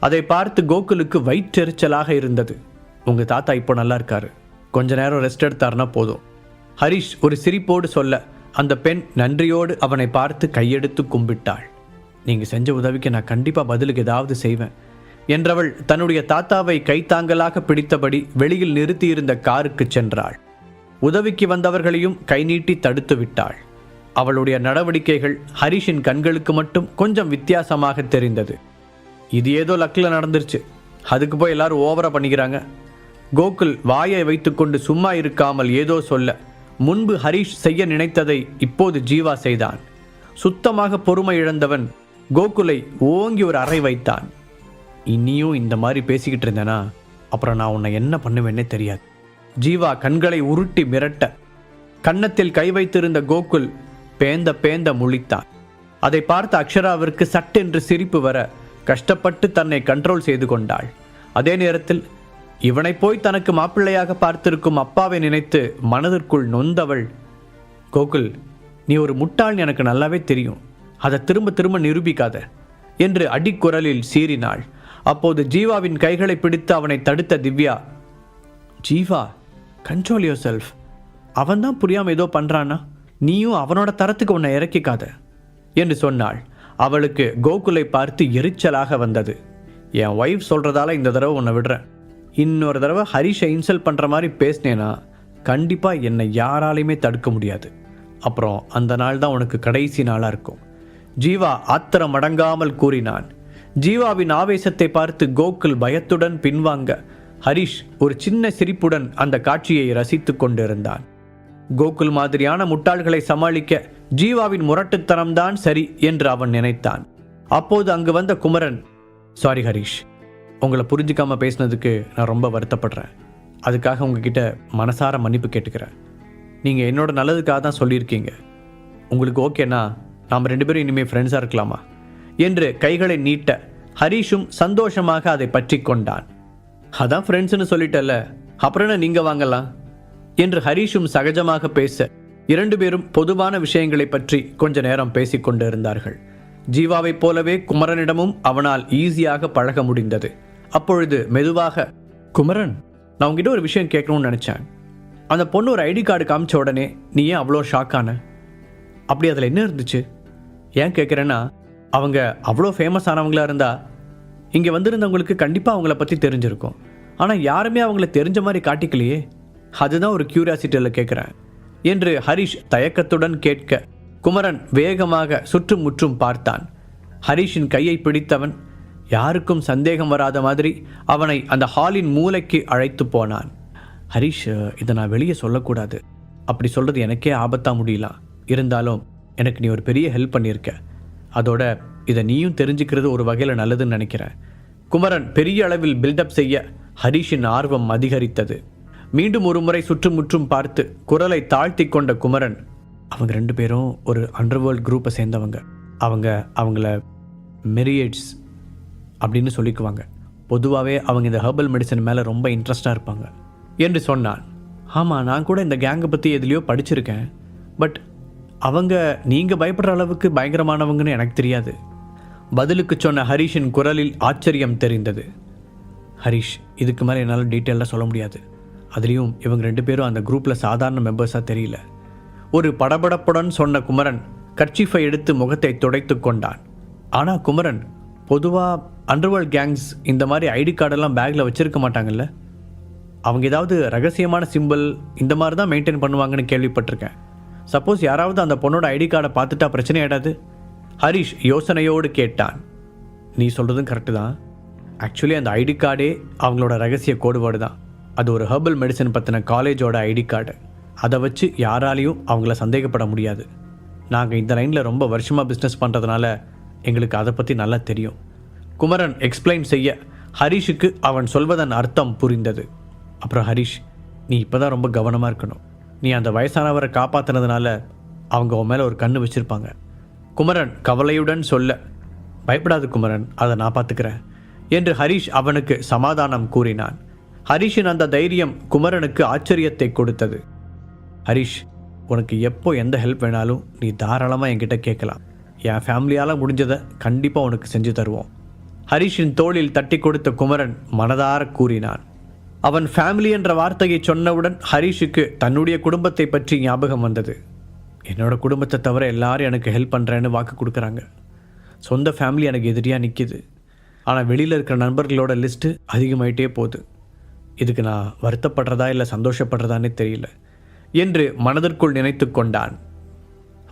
அதை பார்த்து கோகுலுக்கு வயிற்றெரிச்சலாக இருந்தது. உங்கள் தாத்தா இப்போ நல்லா இருக்காரு, கொஞ்ச நேரம் ரெஸ்ட் எடுத்தாருன்னா போதும் ஹரிஷ் ஒரு சிரிப்போடு சொல்ல, அந்த பெண் நன்றியோடு அவனை பார்த்து கையெடுத்து கும்பிட்டாள். நீங்கள் செஞ்ச உதவிக்கு நான் கண்டிப்பாக பதிலுக்கு ஏதாவது செய்வேன் என்றவள் தன்னுடைய தாத்தாவை கைத்தாங்கலாக பிடித்தபடி வெளியில் நிறுத்தியிருந்த காருக்கு சென்றாள். உதவிக்கு வந்தவர்களையும் கை நீட்டி தடுத்து விட்டாள். அவளுடைய நடவடிக்கைகள் ஹரிஷின் கண்களுக்கு மட்டும் கொஞ்சம் வித்தியாசமாக தெரிந்தது. இது ஏதோ லக்கில் நடந்துருச்சு, அதுக்கு போய் எல்லாரும் ஓவரா பண்ணிக்கிறாங்க. கோகுல் வாயை வைத்துக்கொண்டு சும்மா இருக்காமல் ஏதோ சொல்ல, முன்பு ஹரிஷ் செய்ய நினைத்ததை இப்போது ஜீவா செய்தான். சுத்தமாக பொறுமை இழந்தவன் கோகுலை ஓங்கி ஒரு அறை வைத்தான். இனியும் இந்த மாதிரி பேசிக்கிட்டு இருந்தேனா அப்புறம் நான் உன்னை என்ன பண்ணுவேன்னே தெரியாது. ஜீவா கண்களை உருட்டி மிரட்ட, கன்னத்தில் கை வைத்திருந்த கோகுல் பேந்த பேந்த முழித்தான். அதை பார்த்த அக்ஷராவிற்கு சட்டென்று சிரிப்பு வர கஷ்டப்பட்டு தன்னை கண்ட்ரோல் செய்து கொண்டாள். அதே நேரத்தில் இவனை போய் தனக்கு மாப்பிள்ளையாக பார்த்திருக்கும் அப்பாவை நினைத்து மனதிற்குள் நொந்தவள், கோகுல், நீ ஒரு முட்டாள் எனக்கு நல்லாவே தெரியும், அதை திரும்ப திரும்ப நிரூபிக்காத என்று அடிக்குரலில் சீறினாள். அப்போது ஜீவாவின் கைகளை பிடித்து அவனை தடுத்த Divya, Jeeva, control your self, அவன் தான் புரியாமல் ஏதோ பண்ணுறான்னா நீயும் அவனோட தரத்துக்கு உன்னை இறக்கிக்காத என்று சொன்னாள். அவளுக்கு கோகுலை பார்த்து எரிச்சலாக வந்தது. என் ஒய்ஃப் சொல்கிறதால இந்த தடவை உன்னை விடுறேன், இன்னொரு தடவை ஹரிஷை இன்சல்ட் பண்ணுற மாதிரி பேசினேன்னா கண்டிப்பாக என்னை யாராலையுமே தடுக்க முடியாது. அப்புறம் அந்த நாள் தான் உனக்கு கடைசி நாளாக இருக்கும். ஜீவா ஆத்திரம் அடங்காமல் கூறினான். ஜீவாவின் ஆவேசத்தை பார்த்து கோகுல் பயத்துடன் பின்வாங்க, ஹரிஷ் ஒரு சின்ன சிரிப்புடன் அந்த காட்சியை ரசித்து கொண்டிருந்தான். கோகுல் மாதிரியான முட்டாள்களை சமாளிக்க ஜீவாவின் முரட்டுத்தனம்தான் சரி என்று அவன் நினைத்தான். அப்போது அங்கு வந்த குமரன், சாரி ஹரிஷ், உங்களை புரிஞ்சிக்காம பேசினதுக்கு நான் ரொம்ப வருத்தப்படுறேன், அதுக்காக உங்ககிட்ட மனசார மன்னிப்பு கேட்டுக்கிறேன். நீங்கள் என்னோட நல்லதுக்காக தான் சொல்லியிருக்கீங்க, உங்களுக்கு ஓகேனா நாம் 2 பேரும் இனிமேல் ஃப்ரெண்ட்ஸாக இருக்கலாமா என்று கைகளை நீட்ட ஹரிஷும் சந்தோஷமாக அதை பற்றி கொண்டான். அதான் ஃப்ரெண்ட்ஸ்னு சொல்லிட்டல்ல, அப்புறம் என்ன நீங்கள் வாங்கலாம் என்று ஹரிஷும் சகஜமாக பேச, 2 பேரும் பொதுவான விஷயங்களை பற்றி கொஞ்ச நேரம் பேசிக்கொண்டு இருந்தார்கள். ஜீவாவைப் போலவே குமரனிடமும் அவனால் ஈஸியாக பழக முடிந்தது. அப்பொழுது மெதுவாக, குமரன், நான் உங்ககிட்ட ஒரு விஷயம் கேட்கணும்னு நினச்சேன். அந்த பொண்ணு ஒரு ஐடி கார்டு காமிச்ச உடனே நீ ஏன் அவ்வளோ ஷாக்கான? அப்படி அதில் என்ன இருந்துச்சு? ஏன் கேட்குறேன்னா, அவங்க அவ்வளோ ஃபேமஸ் ஆனவங்களா இருந்தால் இங்கே வந்திருந்தவங்களுக்கு கண்டிப்பாக அவங்கள பற்றி தெரிஞ்சிருக்கும். ஆனால் யாருமே அவங்கள தெரிஞ்ச மாதிரி காட்டிக்கலையே, அதுதான் ஒரு கியூரியாசிட்டியில் கேட்குறேன் என்று ஹரிஷ் தயக்கத்துடன் கேட்க, குமரன் வேகமாக சுற்றுமுற்றும் பார்த்தான். ஹரிஷின் கையை பிடித்தவன் யாருக்கும் சந்தேகம் வராத மாதிரி அவனை அந்த ஹாலின் மூலைக்கு அழைத்து போனான். ஹரிஷ், இதை நான் வெளியே சொல்லக்கூடாது. அப்படி சொல்கிறது எனக்கே ஆபத்தாக முடியலாம். இருந்தாலும் எனக்கு நீ ஒரு பெரிய ஹெல்ப் பண்ணியிருக்க. அதோட இதை நீயும் தெரிஞ்சுக்கிறது ஒரு வகையில் நல்லதுன்னு நினைக்கிறேன். குமரன் பெரிய அளவில் பில்டப் செய்ய ஹரிஷின் ஆர்வம் அதிகரித்தது. மீண்டும் ஒரு முறை சுற்றுமுற்றும் பார்த்து குரலை தாழ்த்தி கொண்ட குமரன், அவங்க 2 பேரும் ஒரு அண்டர்வேர்ல்ட் குரூப்பை சேர்ந்தவங்க. அவங்கள மெரியட்ஸ் அப்படின்னு சொல்லிக்குவாங்க. பொதுவாகவே அவங்க இந்த ஹெர்பல் மெடிசன் மேலே ரொம்ப இன்ட்ரெஸ்டாக இருப்பாங்க என்று சொன்னான். ஆமாம், நான் கூட இந்த கேங்கை பற்றி எதுலேயோ படிச்சிருக்கேன். பட் அவங்க நீங்கள் பயப்படுற அளவுக்கு பயங்கரமானவங்கன்னு எனக்கு தெரியாது. பதிலுக்கு சொன்ன ஹரிஷின் குரலில் ஆச்சரியம் தெரிந்தது. ஹரிஷ், இதுக்கு மேலே என்னால் டீட்டெயிலாக சொல்ல முடியாது. அதுலேயும் இவங்க 2 பேரும் அந்த குரூப்பில் சாதாரண மெம்பர்ஸாக தெரியல. ஒரு படபடப்புடன் சொன்ன குமரன் கர்ச்சீஃபை எடுத்து முகத்தை துடைத்து கொண்டான். ஆனால் குமரன், பொதுவாக அண்டர்வேர்ல்ட் கேங்ஸ் இந்த மாதிரி ஐடி கார்டெல்லாம் பேக்கில் வச்சுருக்க மாட்டாங்கல்ல? அவங்க ஏதாவது ரகசியமான சிம்பிள் இந்த மாதிரி தான் மெயின்டைன் பண்ணுவாங்கன்னு கேள்விப்பட்டிருக்கேன். சப்போஸ் யாராவது அந்த பொண்ணோட ஐடி கார்டை பார்த்துட்டா பிரச்சனை ஆகிடாது? ஹரிஷ் யோசனையோடு கேட்டான். நீ சொல்கிறதும் கரெக்டு தான். ஆக்சுவலி அந்த ஐடி கார்டே அவங்களோட ரகசிய கோடுபாடு தான். அது ஒரு ஹெர்பல் மெடிசன் பற்றின காலேஜோட ஐடி கார்டு. அதை வச்சு யாராலையும் அவங்கள சந்தேகப்பட முடியாது. நாங்கள் இந்த லைனில் ரொம்ப வருஷமாக பிஸ்னஸ் பண்ணுறதுனால எங்களுக்கு அதை பற்றி நல்லா தெரியும். குமரன் எக்ஸ்பிளைன் செய்ய ஹரிஷுக்கு அவன் சொல்வதன் அர்த்தம் புரிந்தது. அப்புறம் ஹரிஷ், நீ இப்போ தான் ரொம்ப கவனமாக இருக்கணும். நீ அந்த வயசானவரை காப்பாற்றினதுனால அவங்க உன் மேலே ஒரு கண்ணு வச்சுருப்பாங்க. குமரன் கவலையுடன் சொல்ல, பயப்படாது குமரன், அதை நான் பார்த்துக்கிறேன் என்று ஹரிஷ் அவனுக்கு சமாதானம் கூறினான். ஹரிஷின் அந்த தைரியம் குமரனுக்கு ஆச்சரியத்தை கொடுத்தது. ஹரிஷ், உனக்கு எப்போ எந்த ஹெல்ப் வேணாலும் நீ தாராளமாக என்கிட்ட கேட்கலாம். என் ஃபேமிலியால் முடிஞ்சதை கண்டிப்பாக உனக்கு செஞ்சு தருவோம். ஹரிஷின் தோளில் தட்டி கொடுத்த குமரன் மனதார கூறினான். அவன் ஃபேமிலி என்ற வார்த்தையை சொன்னவுடன் ஹரிஷுக்கு தன்னுடைய குடும்பத்தை பற்றி ஞாபகம் வந்தது. என்னோட குடும்பத்தை தவிர எல்லாரும் எனக்கு ஹெல்ப் பண்ணுறேன்னு வாக்கு கொடுக்குறாங்க. சொந்த ஃபேமிலி எனக்கு எதிரியாக நிற்கிது. ஆனால் வெளியில் இருக்கிற நண்பர்களோட லிஸ்ட்டு அதிகமாயிட்டே போகுது. இதுக்கு நான் வருத்தப்படுறதா இல்லை சந்தோஷப்படுறதானே தெரியல என்று மனதிற்குள் நினைத்து கொண்டான்.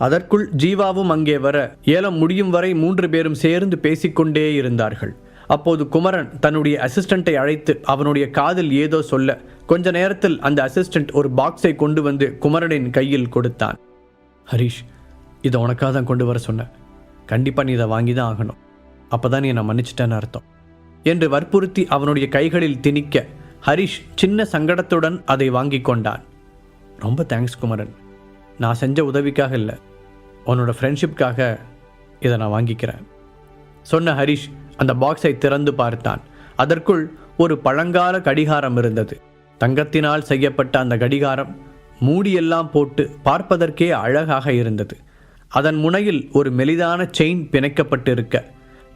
அதற்குள் ஜீவாவும் அங்கே வர, ஏலம் முடியும் வரை 3 பேரும் சேர்ந்து பேசிக்கொண்டே இருந்தார்கள். அப்போது குமரன் தன்னுடைய அசிஸ்டண்ட்டை அழைத்து அவனுடைய காதில் ஏதோ சொல்ல, கொஞ்ச நேரத்தில் அந்த அசிஸ்டண்ட் ஒரு பாக்ஸை கொண்டு வந்து குமரனின் கையில் கொடுத்தான். ஹரிஷ், இதை உனக்காக தான் கொண்டு வர சொன்னேன். கண்டிப்பாக நீ இதை வாங்கி தான் ஆகணும். அப்போ தான் நீ என்னை மன்னிச்சிட்டேன்னு அர்த்தம் என்று வற்புறுத்தி அவனுடைய கைகளில் திணிக்க, ஹரிஷ் சின்ன சங்கடத்துடன் அதை வாங்கி கொண்டான். ரொம்ப தேங்க்ஸ் குமரன். நான் செஞ்ச உதவிக்காக இல்லை, உன்னோட ஃப்ரெண்ட்ஷிப்காக இதை நான் வாங்கிக்கிறேன் சொன்ன ஹரிஷ் அந்த பாக்ஸை திறந்து பார்த்தான். அதற்குள் ஒரு பழங்கால கடிகாரம் இருந்தது. தங்கத்தினால் செய்யப்பட்ட அந்த கடிகாரம் மூடியெல்லாம் போட்டு பார்ப்பதற்கே அழகாக இருந்தது. அதன் முனையில் ஒரு மெலிதான செயின் பிணைக்கப்பட்டிருக்க,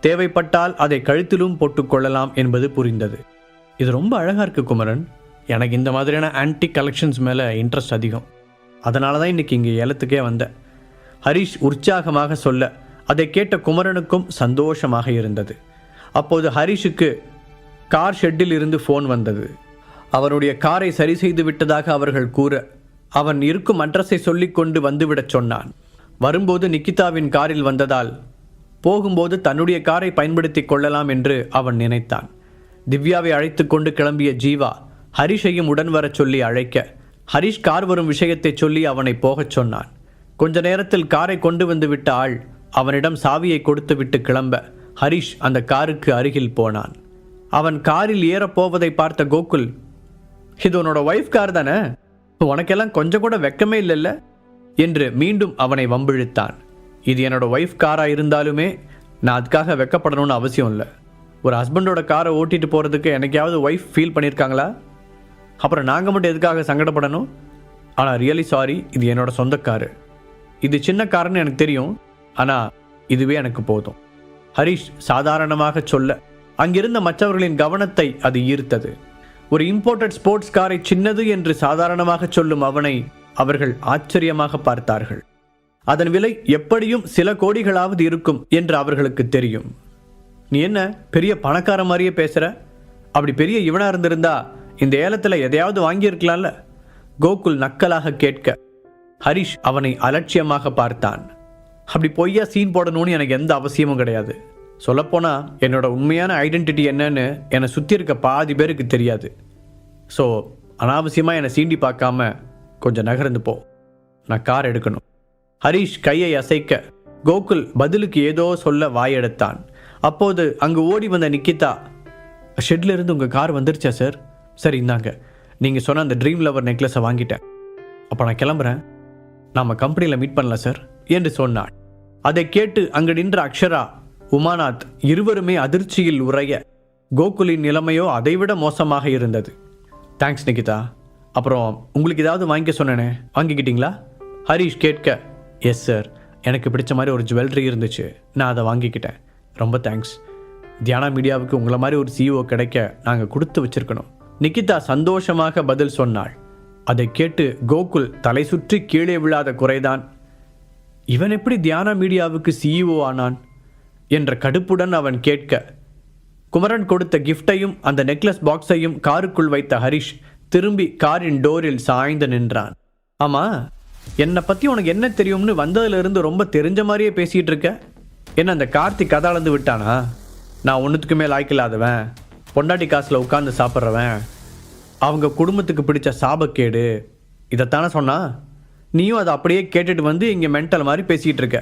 தேவைப்பட்டால் அதை கழுத்திலும் போட்டுக்கொள்ளலாம் என்பது புரிந்தது. இது ரொம்ப அழகாக இருக்குது குமரன். எனக்கு இந்த மாதிரியான ஆன்டிக் கலெக்ஷன்ஸ் மேலே இன்ட்ரெஸ்ட் அதிகம். அதனால தான் இன்றைக்கி இங்கே ஏலத்துக்கே வந்தேன். ஹரிஷ் உற்சாகமாக சொல்ல, அதை கேட்ட குமரனுக்கும் சந்தோஷமாக இருந்தது. அப்போது ஹரிஷுக்கு கார் ஷெட்டில் இருந்து ஃபோன் வந்தது. அவனுடைய காரை சரி செய்து விட்டதாக அவர்கள் கூற, அவன் இருக்கும் அட்ரஸை சொல்லிக்கொண்டு வந்துவிடச் சொன்னான். வரும்போது நிக்கிதாவின் காரில் வந்ததால் போகும்போது தன்னுடைய காரை பயன்படுத்தி கொள்ளலாம் என்று அவன் நினைத்தான். திவ்யாவை அழைத்து கொண்டு கிளம்பிய ஜீவா ஹரிஷையும் உடன் வரச் சொல்லி அழைக்க, ஹரிஷ் கார் வரும் விஷயத்தை சொல்லி அவனை போகச் சொன்னான். கொஞ்ச நேரத்தில் காரை கொண்டு வந்து விட்ட ஆள் அவனிடம் சாவியை கொடுத்து விட்டு கிளம்ப, ஹரிஷ் அந்த காருக்கு அருகில் போனான். அவன் காரில் ஏறப்போவதை பார்த்த கோகுல், இது உன்னோட ஒய்ஃப் கார் தானே, உனக்கெல்லாம் கொஞ்சம் கூட வெக்கமே இல்லைல்ல என்று மீண்டும் அவனை வம்பிழுத்தான். இது என்னோட ஒய்ஃப் காராக இருந்தாலுமே நான் அதுக்காக வெக்கப்படணும்னு அவசியம் இல்லை. ஒரு ஹஸ்பண்டோட காரை ஓட்டிட்டு போகிறதுக்கு எனக்காவது ஒய்ஃப் ஃபீல் பண்ணியிருக்காங்களா? அப்புறம் நாங்கள் மட்டும் எதுக்காக சங்கடப்படணும்? ஆனால் ரியலி சாரி, இது என்னோட சொந்த காரு. இது சின்ன காருன்னு எனக்கு தெரியும், ஆனால் இதுவே எனக்கு போதும். ஹரிஷ் சாதாரணமாக சொல்ல அங்கிருந்த மற்றவர்களின் கவனத்தை அது ஈர்த்தது. ஒரு இம்போர்ட்டட் ஸ்போர்ட்ஸ் காரை சின்னது என்று சாதாரணமாக சொல்லும் அவனை அவர்கள் ஆச்சரியமாக பார்த்தார்கள். அதன் விலை எப்படியும் சில கோடிகளாவது இருக்கும் என்று அவர்களுக்கு தெரியும். நீ என்ன பெரிய பணக்கார மாதிரியே பேசுற? அப்படி பெரிய இவனா இருந்திருந்தா இந்த ஏலத்தில் எதையாவது வாங்கியிருக்கலாம்ல? கோகுல் நக்கலாக கேட்க ஹரிஷ் அவனை அலட்சியமாக பார்த்தான். அப்படி பொய்யா சீன் போடணும்னு எனக்கு எந்த அவசியமும் கிடையாது. சொல்லப்போனால் என்னோட உண்மையான ஐடென்டிட்டி என்னன்னு என்னை சுற்றி இருக்க பாதி பேருக்கு தெரியாது. ஸோ அனாவசியமாக என்னை சீண்டி பார்க்காம கொஞ்சம் நகர்ந்து போ, நான் கார் எடுக்கணும். ஹரிஷ் கையை அசைக்க கோகுல் பதிலுக்கு ஏதோ சொல்ல வாயெடுத்தான். அப்போது அங்கு ஓடி வந்த நிக்கிதா, ஷெட்ல இருந்து உங்கள் கார் வந்துருச்சா சார்? சரி இந்தாங்க, நீங்கள் சொன்ன அந்த ட்ரீம் லவர் நெக்லஸை வாங்கிட்டேன். அப்போ நான் கிளம்புறேன், நாம் கம்பெனியில் மீட் பண்ணலாம் சார் என்று சொன்னாள். அதை கேட்டு அங்கு நின்ற அக்ஷரா, உமாநாத் இருவருமே அதிர்ச்சியில் உறைய கோகுலின் நிலைமையோ அதைவிட மோசமாக இருந்தது. தேங்க்ஸ் நிகிதா. அப்புறம் உங்களுக்கு ஏதாவது வாங்கிக்க சொன்னேனே, வாங்கிக்கிட்டீங்களா? ஹரிஷ் கேட்க, எஸ் சார், எனக்கு பிடிச்ச மாதிரி ஒரு ஜுவல்லரி இருந்துச்சு, நான் அதை வாங்கிக்கிட்டேன். ரொம்ப தேங்க்ஸ். தியானா மீடியாவுக்கு உங்களை மாதிரி ஒரு சிஇஓ கிடைக்க நாங்கள் கொடுத்து வச்சிருக்கணும். நிகிதா சந்தோஷமாக பதில் சொன்னாள். அதை கேட்டு கோகுல் தலை சுற்றி கீழே விழாத குறைதான். இவன் எப்படி தியானா மீடியாவுக்கு சிஇஓ ஆனான் என்ற கடுப்புடன் அவன் கேட்க, குமரன் கொடுத்த கிஃப்டையும் அந்த நெக்லஸ் பாக்ஸையும் காருக்குள் வைத்த ஹரிஷ் திரும்பி காரின் டோரில் சாய்ந்து நின்றான். ஆமா, என்னை பற்றி உனக்கு என்ன தெரியும்னு வந்ததுலேருந்து ரொம்ப தெரிஞ்ச மாதிரியே பேசிகிட்டு இருக்க. என்ன அந்த கார்த்திக் கதை அளந்து விட்டானா? நான் ஒன்றுத்துக்குமே லாய்க்கில்லாதவன், பொண்டாட்டி காசில் உட்காந்து சாப்பிட்றவன், அவங்க குடும்பத்துக்கு பிடிச்ச சாபக்கேடு, இதைத்தானே சொன்னா? நீயும் அதை அப்படியே கேட்டுட்டு வந்து இங்கே மென்டல் மாதிரி பேசிகிட்டு இருக்க.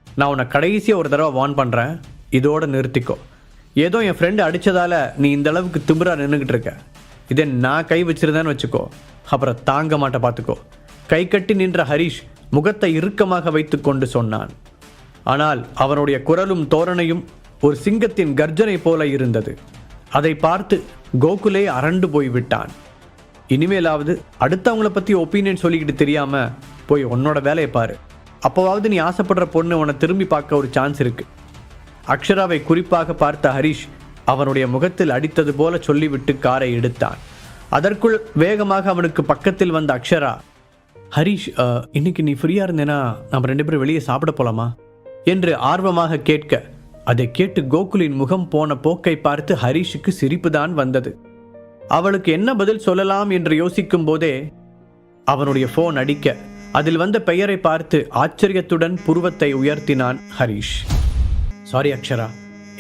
நான் உன்னை கடைசியாக ஒரு தடவை வார்ன் பண்ணுறேன், இதோடு நிறுத்திக்கோ. ஏதோ என் ஃப்ரெண்டு அடித்ததால் நீ இந்த அளவுக்கு திமிரா நின்றுக்கிட்டு இருக்க. இதே நான் கை வச்சிருந்தேன்னு வச்சுக்கோ, அப்புறம் தாங்க மாட்ட பார்த்துக்கோ. கை கட்டி நின்ற ஹரிஷ் முகத்தை இறுக்கமாக வைத்து கொண்டு சொன்னான். ஆனால் அவனுடைய குரலும் தோரணையும் ஒரு சிங்கத்தின் கர்ஜனை போல இருந்தது. அதை பார்த்து கோகுலே அரண்டு போய்விட்டான். இனிமேலாவது அடுத்தவங்கள பற்றி ஒப்பீனியன் சொல்லிக்கிட்டு தெரியாமல் போய் உன்னோட வேலையை பாரு. அப்போவாவது நீ ஆசைப்படுற பொண்ணு உன்னை திரும்பி பார்க்க ஒரு சான்ஸ் இருக்கு. அக்ஷராவை குறிப்பாக பார்த்த ஹரிஷ் அவனுடைய முகத்தில் அடித்தது போல சொல்லிவிட்டு காரை எடுத்தான். அதற்குள் வேகமாக அவனுக்கு பக்கத்தில் வந்த அக்ஷரா, ஹரிஷ், இன்னைக்கு நீ ஃப்ரீயாக இருந்தேனா நம்ம 2 பேரும் வெளியே சாப்பிட போலாமா என்று ஆர்வமாக கேட்க, அதை கேட்டு கோகுலின் முகம் போன போக்கை பார்த்து ஹரிஷுக்கு சிரிப்பு தான் வந்தது. அவளுக்கு என்ன பதில் சொல்லலாம் என்று யோசிக்கும் போதே அவனுடைய ஃபோன் அடிக்க, அதில் வந்த பெயரை பார்த்து ஆச்சரியத்துடன் புருவத்தை உயர்த்தினான் ஹரிஷ். சாரி அக்ஷரா,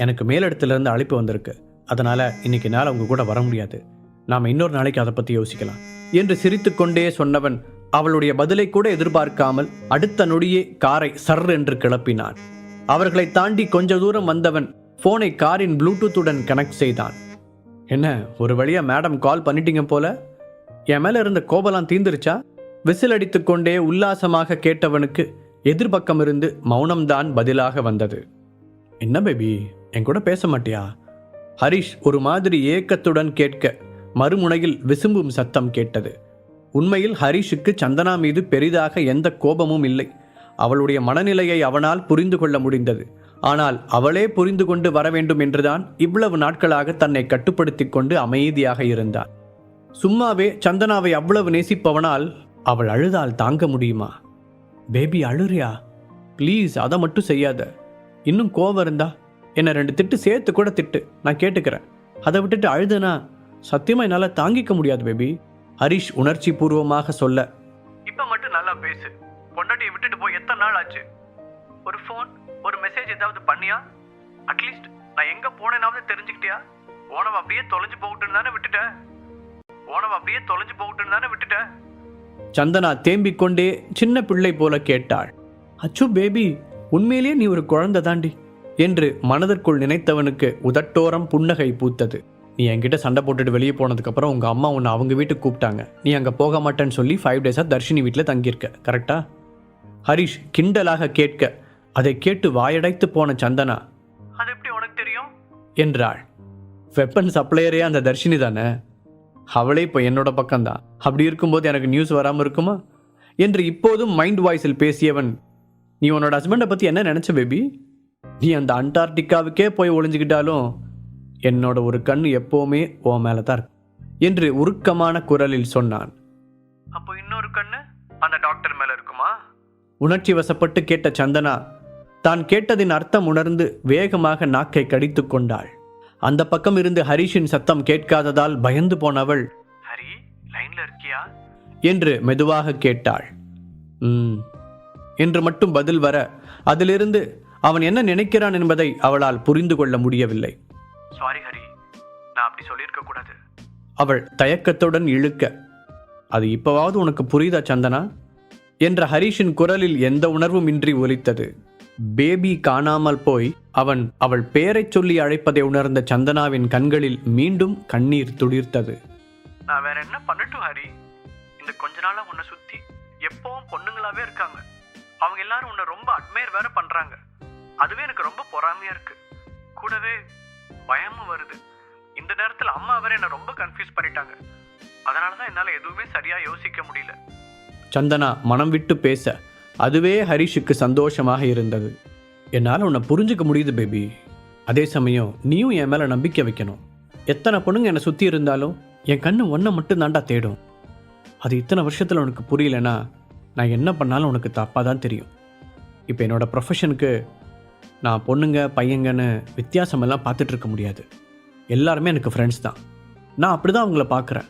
எனக்கு மேலிடத்துலேருந்து அழைப்பு வந்திருக்கு, அதனால் இன்னைக்கு நாள் அவங்க கூட வர முடியாது, நாம் இன்னொரு நாளைக்கு அதை பற்றி யோசிக்கலாம் என்று சிரித்து கொண்டே சொன்னவன் அவளுடைய பதிலை கூட எதிர்பார்க்காமல் அடுத்த நொடியே காரை சர் என்று கிளப்பினான். அவர்களை தாண்டி கொஞ்ச தூரம் வந்தவன் ஃபோனை காரின் ப்ளூடூத்துடன் கனெக்ட் செய்தான். என்ன, ஒரு வழியா மேடம் கால் பண்ணிட்டீங்க போல, என் மேலே இருந்த கோபலாம் தீந்துருச்சா? விசில் அடித்து கொண்டே உல்லாசமாக கேட்டவனுக்கு எதிர்பக்கம் இருந்து மௌனம்தான் பதிலாக வந்தது. என்ன பேபி, என் கூட பேச மாட்டியா? ஹரிஷ் ஒரு மாதிரி ஏக்கத்துடன் கேட்க மறுமுனையில் விசும்பும் சத்தம் கேட்டது. உண்மையில் ஹரிஷுக்கு சந்தனா மீது பெரிதாக எந்த கோபமும் இல்லை. அவளுடைய மனநிலையை அவனால் புரிந்து கொள்ள முடிந்தது. ஆனால் அவளே புரிந்து கொண்டு வர வேண்டும் என்றுதான் இவ்வளவு நாட்களாக தன்னை கட்டுப்படுத்தி கொண்டு அமைதியாக இருந்தான். சும்மாவே சந்தனாவை அவ்வளவு நேசிப்பவனால் அவள் அழுதால் தாங்க முடியுமா? பேபி அழுறியா? ப்ளீஸ் அதை மட்டும் செய்யாத. இன்னும் கோவம் இருந்தா என்னை 2 திட்டு சேர்த்து கூட திட்டு, நான் கேட்டுக்கிறேன். அதை விட்டுட்டு அழுதுனா சத்தியமா என்னால் தாங்கிக்க முடியாது பேபி. ஹரிஷ் உணர்ச்சி பூர்வமாக சொல்ல, இப்ப மட்டும் நல்லா பேசு. பொண்டாட்டியை விட்டுட்டு போய் எத்தனை நாள் ஆச்சு? ஒரு ஃபோன், ஒரு மெசேஜ் ஏதாவது பண்ணியா? அட்லீஸ்ட் நான் எங்க போனேனாவது தெரிஞ்சுக்கிட்டியா? ஓனவ அப்படியே தொலைஞ்சு போகட்டுன்னு தானே விட்டுட்ட. சந்தனா தேம்பிக் கொண்டே சின்ன பிள்ளை போல கேட்டாள். அச்சு பேபி, உண்மையிலேயே நீ ஒரு குழந்தை தாண்டி என்று மனதிற்குள் நினைத்தவனுக்கு உதட்டோரம் புன்னகை பூத்தது. நீ என்கிட்ட சண்டை போட்டுட்டு வெளியே போனதுக்கப்புறம் உங்கள் அம்மா உன்னை அவங்க வீட்டுக்கு கூப்பிட்டாங்க. நீ அங்கே போக மாட்டேன்னு சொல்லி 5 டேஸாக தர்ஷினி வீட்டில் தங்கியிருக்க, கரெக்டா? ஹரிஷ் கிண்டலாக கேட்க, அதை கேட்டு வாயடைத்து போன சந்தனா, அது எப்படி உனக்கு தெரியும் என்றாள். வெப்பன் சப்ளையரே அந்த தர்ஷினி தானே, அவளே இப்போ என்னோட பக்கம்தான். அப்படி இருக்கும்போது எனக்கு நியூஸ் வராமல் இருக்குமா? என்று இப்போதும் மைண்ட் வாய்ஸில் பேசியவன், நீ உன்னோட ஹஸ்பண்டை பற்றி என்ன நினச்ச பேபி? நீ அந்த அண்டார்டிகாவுக்கே போய் ஒளிஞ்சுக்கிட்டாலும் என்னோட ஒரு கண் எப்போவுமே உன் மேலே தான் இருக்கு என்று உருக்கமான குரலில் சொன்னான். அப்போ இன்னொரு கண்ணு அந்த டாக்டர் மேலே இருக்குமா? உணர்ச்சி வசப்பட்டு கேட்ட சந்தனா தான் கேட்டதின் அர்த்தம் உணர்ந்து வேகமாக நாக்கை கடித்து கொண்டாள். அந்த பக்கம் இருந்து ஹரிஷின் சத்தம் கேட்காததால் பயந்து போனவள், ஹரி லைன்ல இருக்கியா என்று மெதுவாக கேட்டாள். என்று மட்டும் பதில் வர அதிலிருந்து அவன் என்ன நினைக்கிறான் என்பதை அவளால் புரிந்து கொள்ள முடியவில்லை. சாரி ஹரி, நான் அப்படி சொல்லியிருக்க கூடாது. அவள் தயக்கத்துடன் இழுக்க, அது இப்பவாவது உனக்கு புரியுதா சந்தனா என்ற ஹரிஷின் குரலில் எந்த உணர்வும் இன்றி ஒலித்தது. பேபி காணாமல் போய் அவள் பெயரைச் சொல்லி அழைப்பதை உணர்ந்த சந்தனாவின் கண்களில் மீண்டும் கண்ணீர் துளிர்த்தது. நான் வேற என்ன பண்ணட்டும் ஹரி? இந்த கொஞ்ச நாளா உன்னை சுத்தி எப்பவும் பொண்ணுங்களாவே இருக்காங்க. அவங்க எல்லாரும் உன்னை ரொம்ப அட்மையர் வேற பண்றாங்க. அதுவே எனக்கு ரொம்ப பொறாமையா இருக்கு. கூடவே பயமும் வருது. இந்த நேரத்தில் அம்மா வேற என்ன ரொம்ப கன்ஃபியூஸ் பண்ணிட்டாங்க. அதனாலதான் என்னால எதுவுமே சரியா யோசிக்க முடியல. சந்தனா மனம் விட்டு பேச அதுவே ஹரிஷுக்கு சந்தோஷமாக இருந்தது. என்னால் உன்னை புரிஞ்சுக்க முடியுது பேபி. அதே சமயம் நீயும் என் மேலே நம்பிக்கை வைக்கணும். எத்தனை பொண்ணுங்க என்னை சுற்றி இருந்தாலும் என் கண்ணு ஒன்றை மட்டும் தாண்டா தேடும். அது இத்தனை வருஷத்தில் உனக்கு புரியலனா நான் என்ன பண்ணாலும் உனக்கு தப்பாக தான் தெரியும். இப்போ என்னோடய ப்ரொஃபஷனுக்கு நான் பொண்ணுங்க பையங்கன்னு வித்தியாசமெல்லாம் பார்த்துட்ருக்க முடியாது. எல்லாருமே எனக்கு ஃப்ரெண்ட்ஸ் தான். நான் அப்படி தான் அவங்கள பார்க்குறேன்.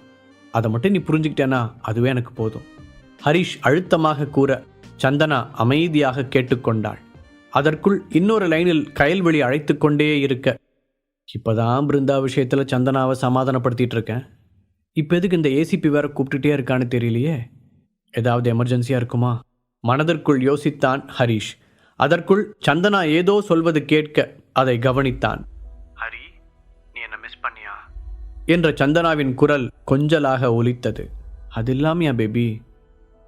அதை மட்டும் நீ புரிஞ்சுக்கிட்டேன்னா அதுவே எனக்கு போதும். ஹரிஷ் அழுத்தமாக கூற சந்தனா அமைதியாக கேட்டுக்கொண்டாள். அதற்குள் இன்னொரு லைனில் கயல்வெளி அழைத்து கொண்டே இருக்க, இப்போதான் பிருந்தா விஷயத்தில் சந்தனாவை சமாதானப்படுத்திட்டு இருக்கேன். இப்போ எதுக்கு இந்த ஏசிபி வேற கூப்பிட்டுட்டே இருக்கான்னு தெரியலையே. ஏதாவது எமர்ஜென்சியாக இருக்குமா? மனதிற்குள் யோசித்தான் ஹரிஷ். அதற்குள் சந்தனா ஏதோ சொல்வது கேட்க அதை கவனித்தான். ஹரி, நீ என்ன மிஸ் பண்ணியா என்ற சந்தனாவின் குரல் கொஞ்சலாக ஒலித்தது. அது இல்லாமையா பேபி,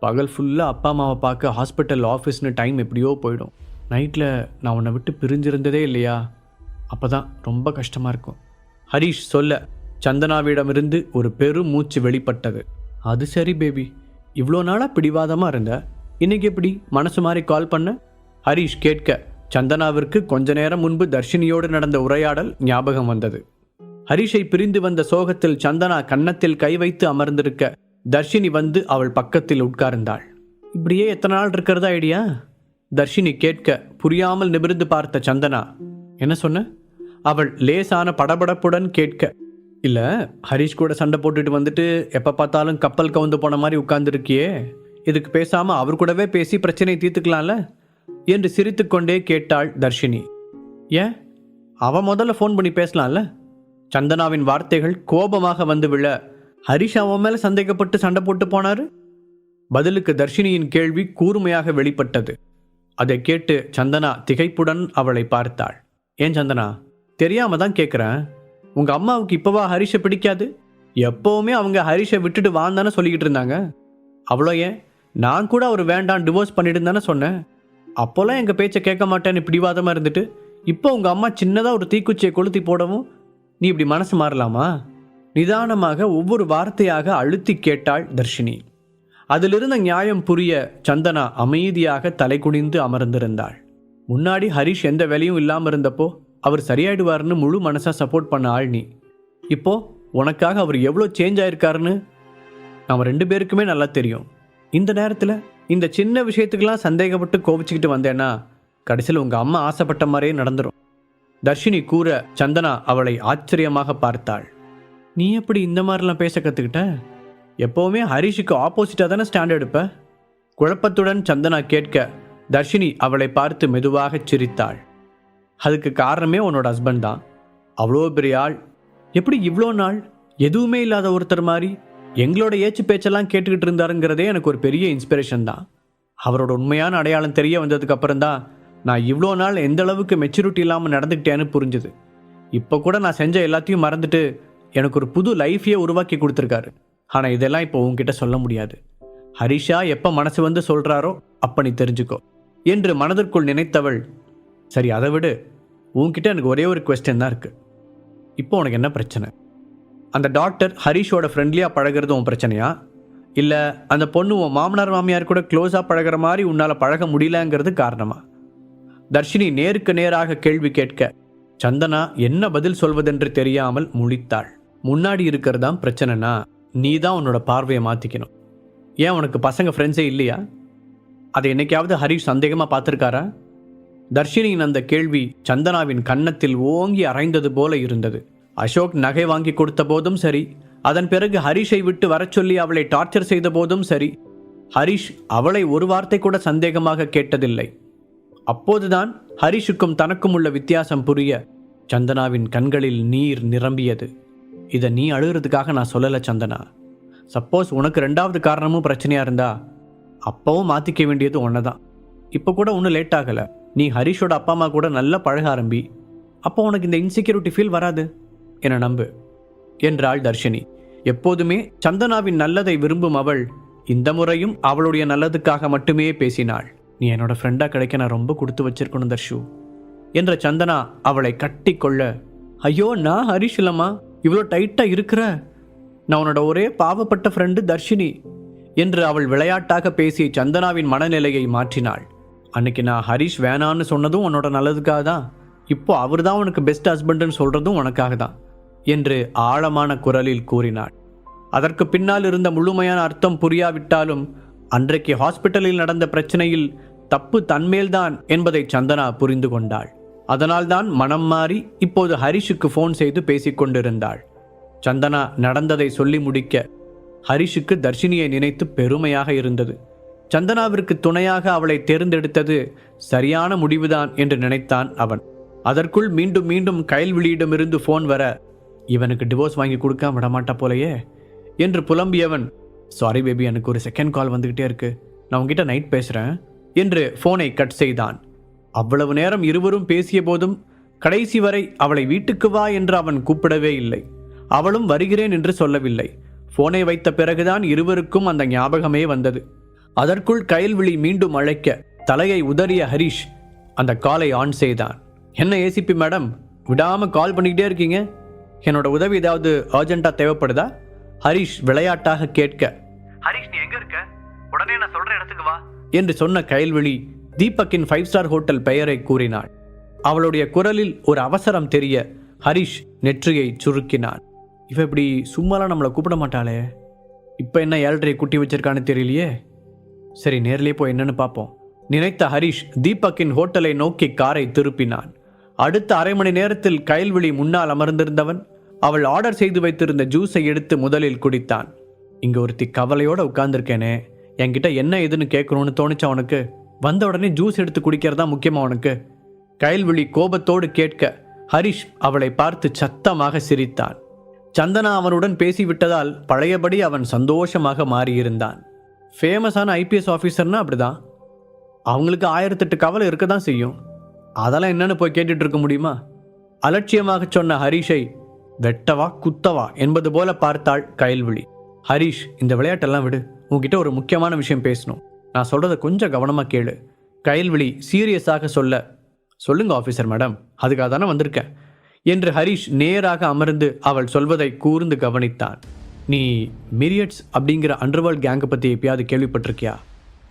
பகல் ஃபுல்லாக அப்பா அம்மாவை பார்க்க ஹாஸ்பிட்டல் ஆஃபீஸ்னு டைம் எப்படியோ போயிடும். நைட்டில் நான் உன்னை விட்டு பிரிஞ்சிருந்ததே இல்லையா, அப்போ தான் ரொம்ப கஷ்டமாக இருக்கும். ஹரிஷ் சொல்ல சந்தனாவிடமிருந்து ஒரு பெரும் மூச்சு வெளிப்பட்டது. அது சரி பேபி, இவ்வளோ நாளாக பிடிவாதமாக இருந்த, இன்னைக்கு எப்படி மனசு மாதிரி கால் பண்ண? ஹரிஷ் கேட்க சந்தனாவிற்கு கொஞ்ச நேரம் முன்பு தர்ஷினியோடு நடந்த உரையாடல் ஞாபகம் வந்தது. ஹரிஷை பிரிந்து வந்த சோகத்தில் சந்தனா கன்னத்தில் கை வைத்து அமர்ந்திருக்க தர்ஷினி வந்து அவள் பக்கத்தில் உட்கார்ந்தாள். இப்படியே எத்தனை நாள் இருக்கிறதா ஐடியா? தர்ஷினி கேட்க புரியாமல் நிமிர்ந்து பார்த்த சந்தனா, என்ன சொன்ன? அவள் லேசான படபடப்புடன் கேட்க, இல்லை ஹரிஷ் கூட சண்டை போட்டுட்டு வந்துட்டு எப்போ பார்த்தாலும் கப்பல் கவுந்து போன மாதிரி உட்கார்ந்துருக்கியே, இதுக்கு பேசாமல் அவர் கூடவே பேசி பிரச்சனையை தீர்த்துக்கலாம்ல என்று சிரித்துக்கொண்டே கேட்டாள் தர்ஷினி. ஏன், அவன் முதல்ல ஃபோன் பண்ணி பேசலாம்ல? சந்தனாவின் வார்த்தைகள் கோபமாக வந்து விழ, ஹரிஷ் அவன் மேலே சந்தேகப்பட்டு சண்டை போட்டு போனாரு. பதிலுக்கு தர்ஷினியின் கேள்வி கூர்மையாக வெளிப்பட்டது. அதை கேட்டு சந்தனா திகைப்புடன் அவளை பார்த்தாள். ஏன் சந்தனா, தெரியாம தான் கேட்குறேன். உங்க அம்மாவுக்கு இப்போவா ஹரிஷை பிடிக்காது? எப்போவுமே அவங்க ஹரிஷை விட்டுட்டு வாந்தானே சொல்லிக்கிட்டு இருந்தாங்க. அவ்வளோ ஏன், நான் கூட அவர் வேண்டாம் டிவோர்ஸ் பண்ணிட்டு தானே சொன்னேன். அப்போல்லாம் எங்கள் பேச்சை கேட்க மாட்டேன்னு பிடிவாதமாக இருந்துட்டு இப்போ உங்கள் அம்மா சின்னதாக ஒரு தீக்குச்சியை கொளுத்தி போடவும் நீ இப்படி மனசு மாறலாமா? நிதானமாக ஒவ்வொரு வார்த்தையாக அழுத்தி கேட்டாள் தர்ஷினி. அதிலிருந்த நியாயம் புரிய சந்தனா அமைதியாக தலை குனிந்து அமர்ந்திருந்தாள். முன்னாடி ஹரிஷ் எந்த வேலையும் இல்லாமல் இருந்தப்போ அவர் சரியாயிடுவார்னு முழு மனசாக சப்போர்ட் பண்ண ஆள் நீ. இப்போ உனக்காக அவர் எவ்வளோ சேஞ்ச் ஆயிருக்காருன்னு நம்ம 2 பேருக்குமே நல்லா தெரியும். இந்த நேரத்தில் இந்த சின்ன விஷயத்துக்கெல்லாம் சந்தேகப்பட்டு கோபிச்சுக்கிட்டு வந்தேன்னா கடைசியில் உங்கள் அம்மா ஆசைப்பட்ட மாதிரியே நடந்துடும். தர்ஷினி கூற சந்தனா அவளை ஆச்சரியமாக பார்த்தாள். நீ எப்படி இந்த மாதிரிலாம் பேச கற்றுக்கிட்ட? எப்போவுமே ஹரிஷுக்கு ஆப்போசிட்டாக தானே ஸ்டாண்ட் எடுப்ப? குழப்பத்துடன் சந்தனா கேட்க தர்ஷினி அவளை பார்த்து மெதுவாக சிரித்தாள். அதுக்கு காரணமே உன்னோட ஹஸ்பண்ட் தான். அவ்வளோ பெரிய ஆள் எப்படி இவ்வளோ நாள் எதுவுமே இல்லாத ஒருத்தர் மாதிரி எங்களோட ஏச்சு பேச்செல்லாம் கேட்டுக்கிட்டு இருந்தாருங்கிறதே எனக்கு ஒரு பெரிய இன்ஸ்பிரேஷன் தான். அவரோட உண்மையான அடையாளம் தெரிய வந்ததுக்கு அப்புறம் தான் நான் இவ்வளோ நாள் எந்த அளவுக்கு மெச்சூரிட்டி இல்லாமல் நடந்துக்கிட்டேன்னு புரிஞ்சுது. இப்போ கூட நான் செஞ்ச எல்லாத்தையும் மறந்துட்டு எனக்கு ஒரு புது லைஃபையே உருவாக்கி கொடுத்துருக்காரு. ஆனால் இதெல்லாம் இப்போ உன்கிட்ட சொல்ல முடியாது. ஹரிஷா எப்போ மனசு வந்து சொல்கிறாரோ அப்போ நீ தெரிஞ்சுக்கோ என்று மனதிற்குள் நினைத்தவள், சரி அதை விடு, உன்கிட்ட எனக்கு ஒரே ஒரு குவெஸ்டன் தான் இருக்குது. இப்போ உனக்கு என்ன பிரச்சனை? அந்த டாக்டர் ஹரிஷோட ஃப்ரெண்ட்லியாக பழகிறது உன் பிரச்சனையா, இல்லை அந்த பொண்ணு உன் மாமனார் மாமியார் கூட க்ளோஸாக பழகிற மாதிரி உன்னால் பழக முடியலங்கிறது காரணமா? தர்ஷினி நேருக்கு நேராக கேள்வி கேட்க சந்தனா என்ன பதில் சொல்வதென்று தெரியாமல் முழித்தாள். முன்னாடி இருக்கிறதான் பிரச்சனைனா நீ தான் உன்னோட பார்வையை மாற்றிக்கணும். ஏன் உனக்கு பசங்க ஃப்ரெண்ட்ஸே இல்லையா? அதை என்னைக்காவது ஹரிஷ் சந்தேகமாக பார்த்துருக்காரா? தர்ஷினியின் அந்த கேள்வி சந்தனாவின் கன்னத்தில் ஓங்கி அரைந்தது போல இருந்தது. அசோக் நகை வாங்கி கொடுத்த போதும் சரி, அதன் பிறகு ஹரிஷை விட்டு வரச் சொல்லி அவளை டார்ச்சர் செய்த போதும் சரி, ஹரிஷ் அவளை ஒரு வார்த்தை கூட சந்தேகமாக கேட்டதில்லை. அப்போதுதான் ஹரிஷுக்கும் தனக்கும் உள்ள வித்தியாசம் புரிய சந்தனாவின் கண்களில் நீர் நிரம்பியது. இதை நீ அழுகிறதுக்காக நான் சொல்லலை சந்தனா. சப்போஸ் உனக்கு 2வது காரணமும் பிரச்சனையாக இருந்தா அப்பவும் மாற்றிக்க வேண்டியது ஒன்று தான். இப்போ கூட ஒன்றும் லேட் ஆகலை. நீ ஹரிஷோட அப்பா அம்மா கூட நல்லா பழக ஆரம்பி. அப்போ உனக்கு இந்த இன்செக்யூரிட்டி ஃபீல் வராது. என நம்பு என்றாள் தர்ஷினி. எப்போதுமே சந்தனாவின் நல்லதை விரும்பும் அவள் இந்த முறையும் அவளுடைய நல்லதுக்காக மட்டுமே பேசினாள். நீ என்னோட ஃப்ரெண்டாக கிடைக்க நான் ரொம்ப கொடுத்து வச்சிருக்கணும் தர்ஷு என்ற சந்தனா அவளை கட்டி கொள்ள, ஐயோ நான் ஹரிஷ் இல்லம்மா, இவ்வளோ டைட்டாக இருக்கிற, நான் உன்னோட ஒரே பாவப்பட்ட ஃப்ரெண்டு தர்ஷினி என்று அவள் விளையாட்டாக பேசி சந்தனாவின் மனநிலையை மாற்றினாள். அன்னைக்கு நான் ஹரிஷ் வேணான்னு சொன்னதும் உன்னோட நல்லதுக்காக தான். இப்போ அவர் தான் உனக்கு பெஸ்ட் ஹஸ்பண்டுன்னு சொல்கிறதும் உனக்காக தான் என்று ஆழமான குரலில் கூறினாள். அதற்கு பின்னால் இருந்த முழுமையான அர்த்தம் புரியாவிட்டாலும் அன்றைக்கு ஹாஸ்பிட்டலில் நடந்த பிரச்சனையில் தப்பு தன்மேல்தான் என்பதை சந்தனா புரிந்து கொண்டாள். அதனால்தான் மனம் மாறி இப்போது ஹரிஷுக்கு ஃபோன் செய்து பேசிக்கொண்டிருந்தாள். சந்தனா நடந்ததை சொல்லி முடிக்க ஹரிஷுக்கு தர்ஷினியை நினைத்து பெருமையாக இருந்தது. சந்தனாவிற்கு துணையாக அவளை தேர்ந்தெடுத்தது சரியான முடிவுதான் என்று நினைத்தான் அவன். அதற்குள் மீண்டும் மீண்டும் கயல்விழியிடமிருந்து ஃபோன் வர, இவனுக்கு டிவோர்ஸ் வாங்கி கொடுக்க விடமாட்டா போலையே என்று புலம்பியவன், சாரி பேபி, எனக்கு ஒரு செகண்ட் கால் வந்துக்கிட்டே இருக்கு, நான் உங்ககிட்ட நைட் பேசுகிறேன் என்று ஃபோனை கட் செய்தான். அவ்வளவு நேரம் இருவரும் பேசிய போதும் கடைசி வரை அவளை வீட்டுக்கு வா என்று அவன் கூப்பிடவே இல்லை. அவளும் வருகிறேன் என்று சொல்லவில்லை. ஃபோனை வைத்த பிறகுதான் இருவருக்கும் அந்த ஞாபகமே வந்தது. அதற்குள் கயல்விழி மீண்டும் அழைக்க தலையை உதறிய ஹரிஷ் அந்த காலை ஆன் செய்தான். என்ன ஏசிபி மேடம், விடாமல் கால் பண்ணிக்கிட்டே இருக்கீங்க, என்னோட உதவி ஏதாவது அர்ஜென்ட்டாக தேவைப்படுதா? ஹரிஷ் விளையாட்டாக கேட்க, ஹரிஷ் நீ எங்க இருக்க, உடனே நான் சொல்ற இடத்துக்கு வா என்று சொன்ன கயல்விழி தீபக்கின் 5 ஸ்டார் ஹோட்டல் பெயரை கூறினாள். அவளுடைய குரலில் ஒரு அவசரம் தெரிய ஹரிஷ் நெற்றியை சுருக்கினான். இவ இப்படி சும்மாலாம் நம்மளை கூப்பிட மாட்டாளே, இப்போ என்ன 7:30 குட்டி வச்சிருக்கான்னு தெரியலையே, சரி நேர்லேயே போய் என்னன்னு பார்ப்போம் நினைத்த ஹரிஷ் தீபக்கின் ஹோட்டலை நோக்கி காரை திருப்பினான். அடுத்த அரை மணி நேரத்தில் கயல்விழி முன்னால் அமர்ந்திருந்தவன் அவள் ஆர்டர் செய்து வைத்திருந்த ஜூஸை எடுத்து முதலில் குடித்தான். இங்கே ஒருத்தி கவலையோடு உட்கார்ந்துருக்கேனே, என்கிட்ட என்ன ஏதுன்னு கேட்கணும்னு தோணுச்சா உனக்கு? வந்த உடனே ஜூஸ் எடுத்து குடிக்கிறதா முக்கியமா உனக்கு? கயல்விழி கோபத்தோடு கேட்க ஹரிஷ் அவளை பார்த்து சத்தமாக சிரித்தான். சந்தனா அவனுடன் பேசிவிட்டதால் பழையபடி அவன் சந்தோஷமாக மாறியிருந்தான். ஃபேமஸான ஐபிஎஸ் ஆஃபீஸர்னா அப்படிதான், அவங்களுக்கு 1008 கவலை இருக்க தான் செய்யும். அதெல்லாம் என்னன்னு போய் கேட்டுட்டு இருக்க முடியுமா? அலட்சியமாக சொன்ன ஹரிஷை வெட்டவா குத்தவா என்பது போல பார்த்தாள் கயல்விழி. ஹரிஷ், இந்த விளையாட்டெல்லாம் விடு, உன்கிட்ட ஒரு முக்கியமான விஷயம் பேசணும், நான் சொல்றதை கொஞ்சம் கவனமாக கேளு. கயல்விழி சீரியஸாக சொல்லுங்க ஆஃபீஸர் மேடம், அதுக்காக தானே வந்திருக்கேன் என்று ஹரிஷ் நேராக அமர்ந்து அவள் சொல்வதை கூர்ந்து கவனித்தான். நீ மிரியட்ஸ் அப்படிங்கிற அண்டர்வேர்ல்ட் கேங்கை பற்றி எப்பயாவது கேள்விப்பட்டிருக்கியா?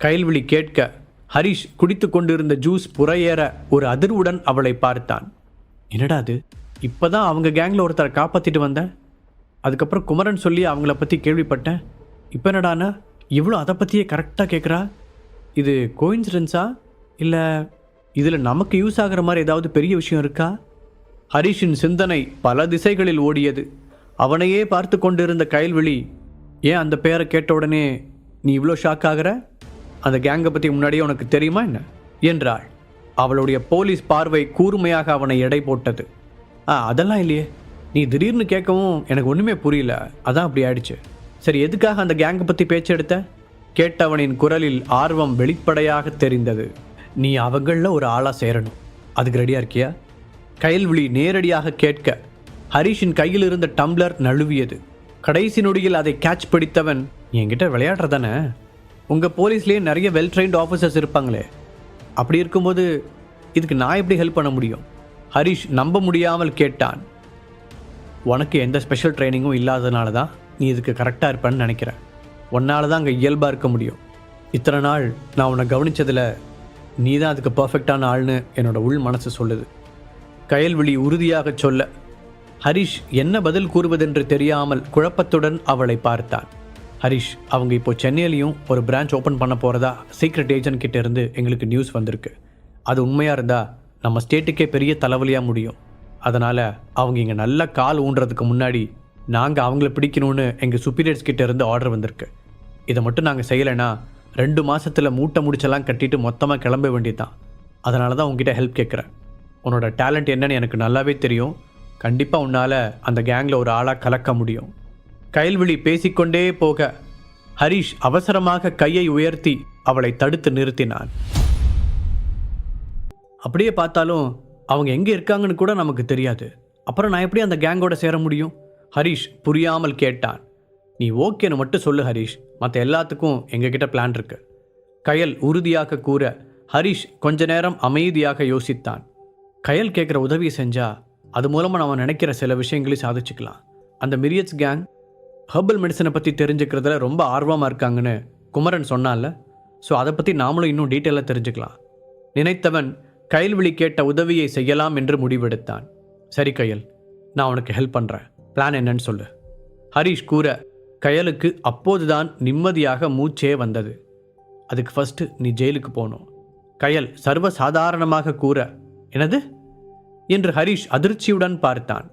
கயல்விழி கேட்க ஹரிஷ் குடித்து கொண்டிருந்த ஜூஸ் புறையேற ஒரு அதிர்வுடன் அவளை பார்த்தான். என்னடா அது, இப்போதான் அவங்க கேங்கில் ஒருத்தரை காப்பாற்றிட்டு வந்தேன், அதுக்கப்புறம் குமரன் சொல்லி அவங்கள பற்றி கேள்விப்பட்டேன், இப்போ என்னடானா இவ்வளோ அதை பற்றியே கரெக்டாக கேட்குறா? இது கோயின்சிடன்ஸா இல்லை இதில் நமக்கு யூஸ் ஆகிற மாதிரி ஏதாவது பெரிய விஷயம் இருக்கா? ஹரிஷின் சிந்தனை பல திசைகளில் ஓடியது. அவனையே பார்த்து கொண்டிருந்த கயல்விழி, ஏன் அந்த பேரை கேட்ட உடனே நீ இவ்வளோ ஷாக் ஆகிற? அந்த கேங்கை பற்றி முன்னாடியே உனக்கு தெரியுமா என்ன என்றாள். அவளுடைய போலீஸ் பார்வை கூர்மையாக அவனை எடை போட்டது. அதெல்லாம் இல்லையே, நீ திடீர்னு கேட்கவும் எனக்கு ஒன்றுமே புரியல, அதான் அப்படி ஆயிடுச்சு. சரி, எதுக்காக அந்த கேங்கை பற்றி பேச்சு எடுத்த? கேட்டவனின் குரலில் ஆர்வம் வெளிப்படையாக தெரிந்தது. நீ அவங்களில் ஒரு ஆளாக சேரணும், அதுக்கு ரெடியாக இருக்கியா? கயல்விழி நேரடியாக கேட்க ஹரிஷின் கையில் இருந்த டம்ளர் நழுவியது. கடைசி நொடியில் அதை கேட்ச் பிடித்தவன், என்கிட்ட விளையாடுறதானே, உங்கள் போலீஸ்லேயே நிறைய வெல் ட்ரெயின்ட் ஆஃபீஸர்ஸ் இருப்பாங்களே, அப்படி இருக்கும்போது இதுக்கு நான் எப்படி ஹெல்ப் பண்ண முடியும்? ஹரிஷ் நம்ப முடியாமல் கேட்டான். உனக்கு எந்த ஸ்பெஷல் ட்ரைனிங்கும் இல்லாததுனால தான் நீ இதுக்கு கரெக்டாக இருப்பேன்னு நினைக்கிறேன். உன்னால தான் அங்கே இயல்பாக இருக்க முடியும். இத்தனை நாள் நான் உன்னை கவனித்ததில் நீ தான் அதுக்கு பர்ஃபெக்டான ஆள்னு என்னோட உள் மனசு சொல்லுது. கயல்விழி உறுதியாக சொல்ல ஹரிஷ் என்ன பதில் கூறுவதென்று தெரியாமல் குழப்பத்துடன் அவளை பார்த்தான். ஹரிஷ், அவங்க இப்போ சென்னையிலையும் ஒரு பிரான்ச் ஓப்பன் பண்ண போகிறதா சீக்ரெட் ஏஜென்ட் கிட்ட இருந்து எங்களுக்கு நியூஸ் வந்திருக்கு. அது உண்மையாக இருந்தால் நம்ம ஸ்டேட்டுக்கே பெரிய தலைவலியாக முடியும். அதனால் அவங்க இங்கே நல்லா கால் ஊன்றதுக்கு முன்னாடி நாங்கள் அவங்கள பிடிக்கணும்னு எங்கள் சுப்பீரியர்ஸ் கிட்ட இருந்து ஆர்டர் வந்திருக்கு. இதை மட்டும் நாங்கள் செய்யலைன்னா 2 மாதத்தில் மூட்டை முடிச்செல்லாம் கட்டிட்டு மொத்தமாக கிளம்ப வேண்டியதுதான். அதனால தான் உங்ககிட்ட ஹெல்ப் கேட்குறேன். உன்னோட டேலண்ட் என்னன்னு எனக்கு நல்லாவே தெரியும். கண்டிப்பாக உன்னால் அந்த கேங்கில் ஒரு ஆளாக கலக்க முடியும். கயல்விழி பேசிக்கொண்டே போக ஹரிஷ் அவசரமாக கையை உயர்த்தி அவளை தடுத்து நிறுத்தினான். அப்படியே பார்த்தாலும் அவங்க எங்கே இருக்காங்கன்னு கூட நமக்கு தெரியாது. அப்புறம் நான் எப்படி அந்த கேங்கோட சேர முடியும்? ஹரிஷ் புரியாமல் கேட்டான். நீ ஓகேன்னு மட்டும் சொல்லு ஹரிஷ், மற்ற எல்லாத்துக்கும் எங்ககிட்ட பிளான் இருக்கு. கயல் உறுதியாக கூற ஹரிஷ் கொஞ்ச நேரம் அமைதியாக யோசித்தான். கயல் கேட்குற உதவி செஞ்சா அது மூலமாக நம்ம நினைக்கிற சில விஷயங்களையும் சாதிச்சுக்கலாம். அந்த மிரியட்ஸ் கேங் ஹெர்பல் மெடிசனை பற்றி தெரிஞ்சுக்கிறதுல ரொம்ப ஆர்வமாக இருக்காங்கன்னு குமரன் சொன்னால. ஸோ அதை பற்றி நாமளும் இன்னும் டீட்டெயிலாக தெரிஞ்சுக்கலாம். நினைத்தவன் கயல்விழி கேட்ட உதவியை செய்யலாம் என்று முடிவெடுத்தான். சரி கயல், நான் உனக்கு ஹெல்ப் பண்ணுறேன். பிளான் என்னன்னு சொல்லு. ஹரிஷ் கூற கயலுக்கு அப்போதுதான் நிம்மதியாக மூச்சே வந்தது. அதுக்கு ஃபஸ்ட்டு நீ ஜெயிலுக்கு போகணும். கயல் சர்வசாதாரணமாக கூற, என்னது என்று ஹரிஷ் அதிர்ச்சியுடன் பார்த்தான்.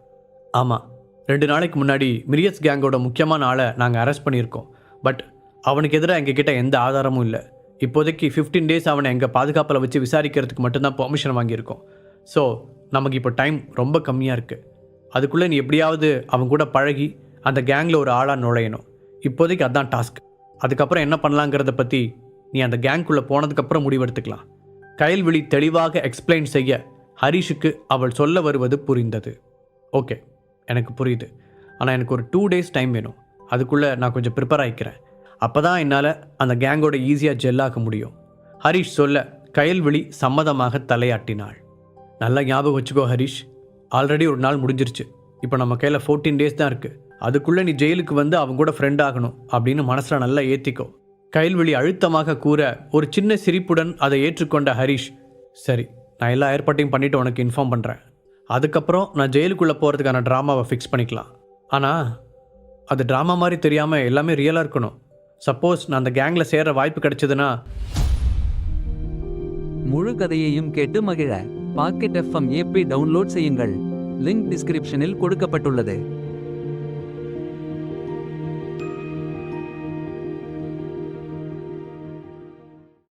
ஆமாம், 2 நாளைக்கு முன்னாடி மிரியட்ஸ் கேங்கோட முக்கியமான ஆளை நாங்கள் அரெஸ்ட் பண்ணியிருக்கோம். பட் அவனுக்கு எதிராக எங்ககிட்ட எந்த ஆதாரமும் இல்லை. இப்போதைக்கு 15 டேஸ் அவனை எங்கள் பாதுகாப்பில் வச்சு விசாரிக்கிறதுக்கு மட்டும்தான் பெர்மிஷன் வாங்கியிருக்கோம். ஸோ நமக்கு இப்போ டைம் ரொம்ப கம்மியாக இருக்குது. அதுக்குள்ளே நீ எப்படியாவது அவன் கூட பழகி அந்த கேங்கில் ஒரு ஆளாக நுழையணும். இப்போதைக்கு அதுதான் டாஸ்க். அதுக்கப்புறம் என்ன பண்ணலாங்கிறத பற்றி நீ அந்த கேங்குள்ளே போனதுக்கப்புறம் முடிவெடுத்துக்கலாம். கயல்விழி தெளிவாக எக்ஸ்பிளைன் செய்ய ஹரிஷுக்கு அவள் சொல்ல வருவது புரிந்தது. ஓகே, எனக்கு புரியுது. ஆனால் எனக்கு ஒரு 2 டேஸ் டைம் வேணும். அதுக்குள்ளே நான் கொஞ்சம் ப்ரிப்பேர் ஆகிக்கிறேன். அப்போ தான் என்னால் அந்த கேங்கோட ஈஸியாக ஜெல்லாக முடியும். ஹரிஷ் சொல்ல கயல்விழி சம்மதமாக தலையாட்டினாள். நல்லா ஞாபகம் வச்சுக்கோ ஹரிஷ், ஆல்ரெடி ஒரு நாள் முடிஞ்சிருச்சு. இப்போ நம்ம கையில் 14 டேஸ் தான் இருக்குது. அதுக்குள்ளே நீ ஜெயிலுக்கு வந்து அவங்க கூட ஃப்ரெண்ட் ஆகணும் அப்படின்னு மனசில் நல்லா ஏற்றிக்கோ. கயல்விழி அழுத்தமாக கூற ஒரு சின்ன சிரிப்புடன் அதை ஏற்றுக்கொண்ட ஹரிஷ், சரி நான் எல்லா ஏற்பாட்டையும் பண்ணிவிட்டு உனக்கு இன்ஃபார்ம் பண்ணுறேன். அதுக்கப்புறம் நான் ஜெயிலுக்குள்ளே போகிறதுக்கான ட்ராமாவை ஃபிக்ஸ் பண்ணிக்கலாம். ஆனால் அது ட்ராமா மாதிரி தெரியாமல் எல்லாமே ரியலாக இருக்கணும். சப்போஸ் நான் அந்த கேங்கில் சேர வாய்ப்பு கிடைச்சதுன்னா. முழு கதையையும் கேட்டு மகிழ பாக்கெட் FM ஆப்பை டவுன்லோட் செய்யுங்கள். லிங்க் டிஸ்கிரிப்ஷனில் கொடுக்கப்பட்டுள்ளது.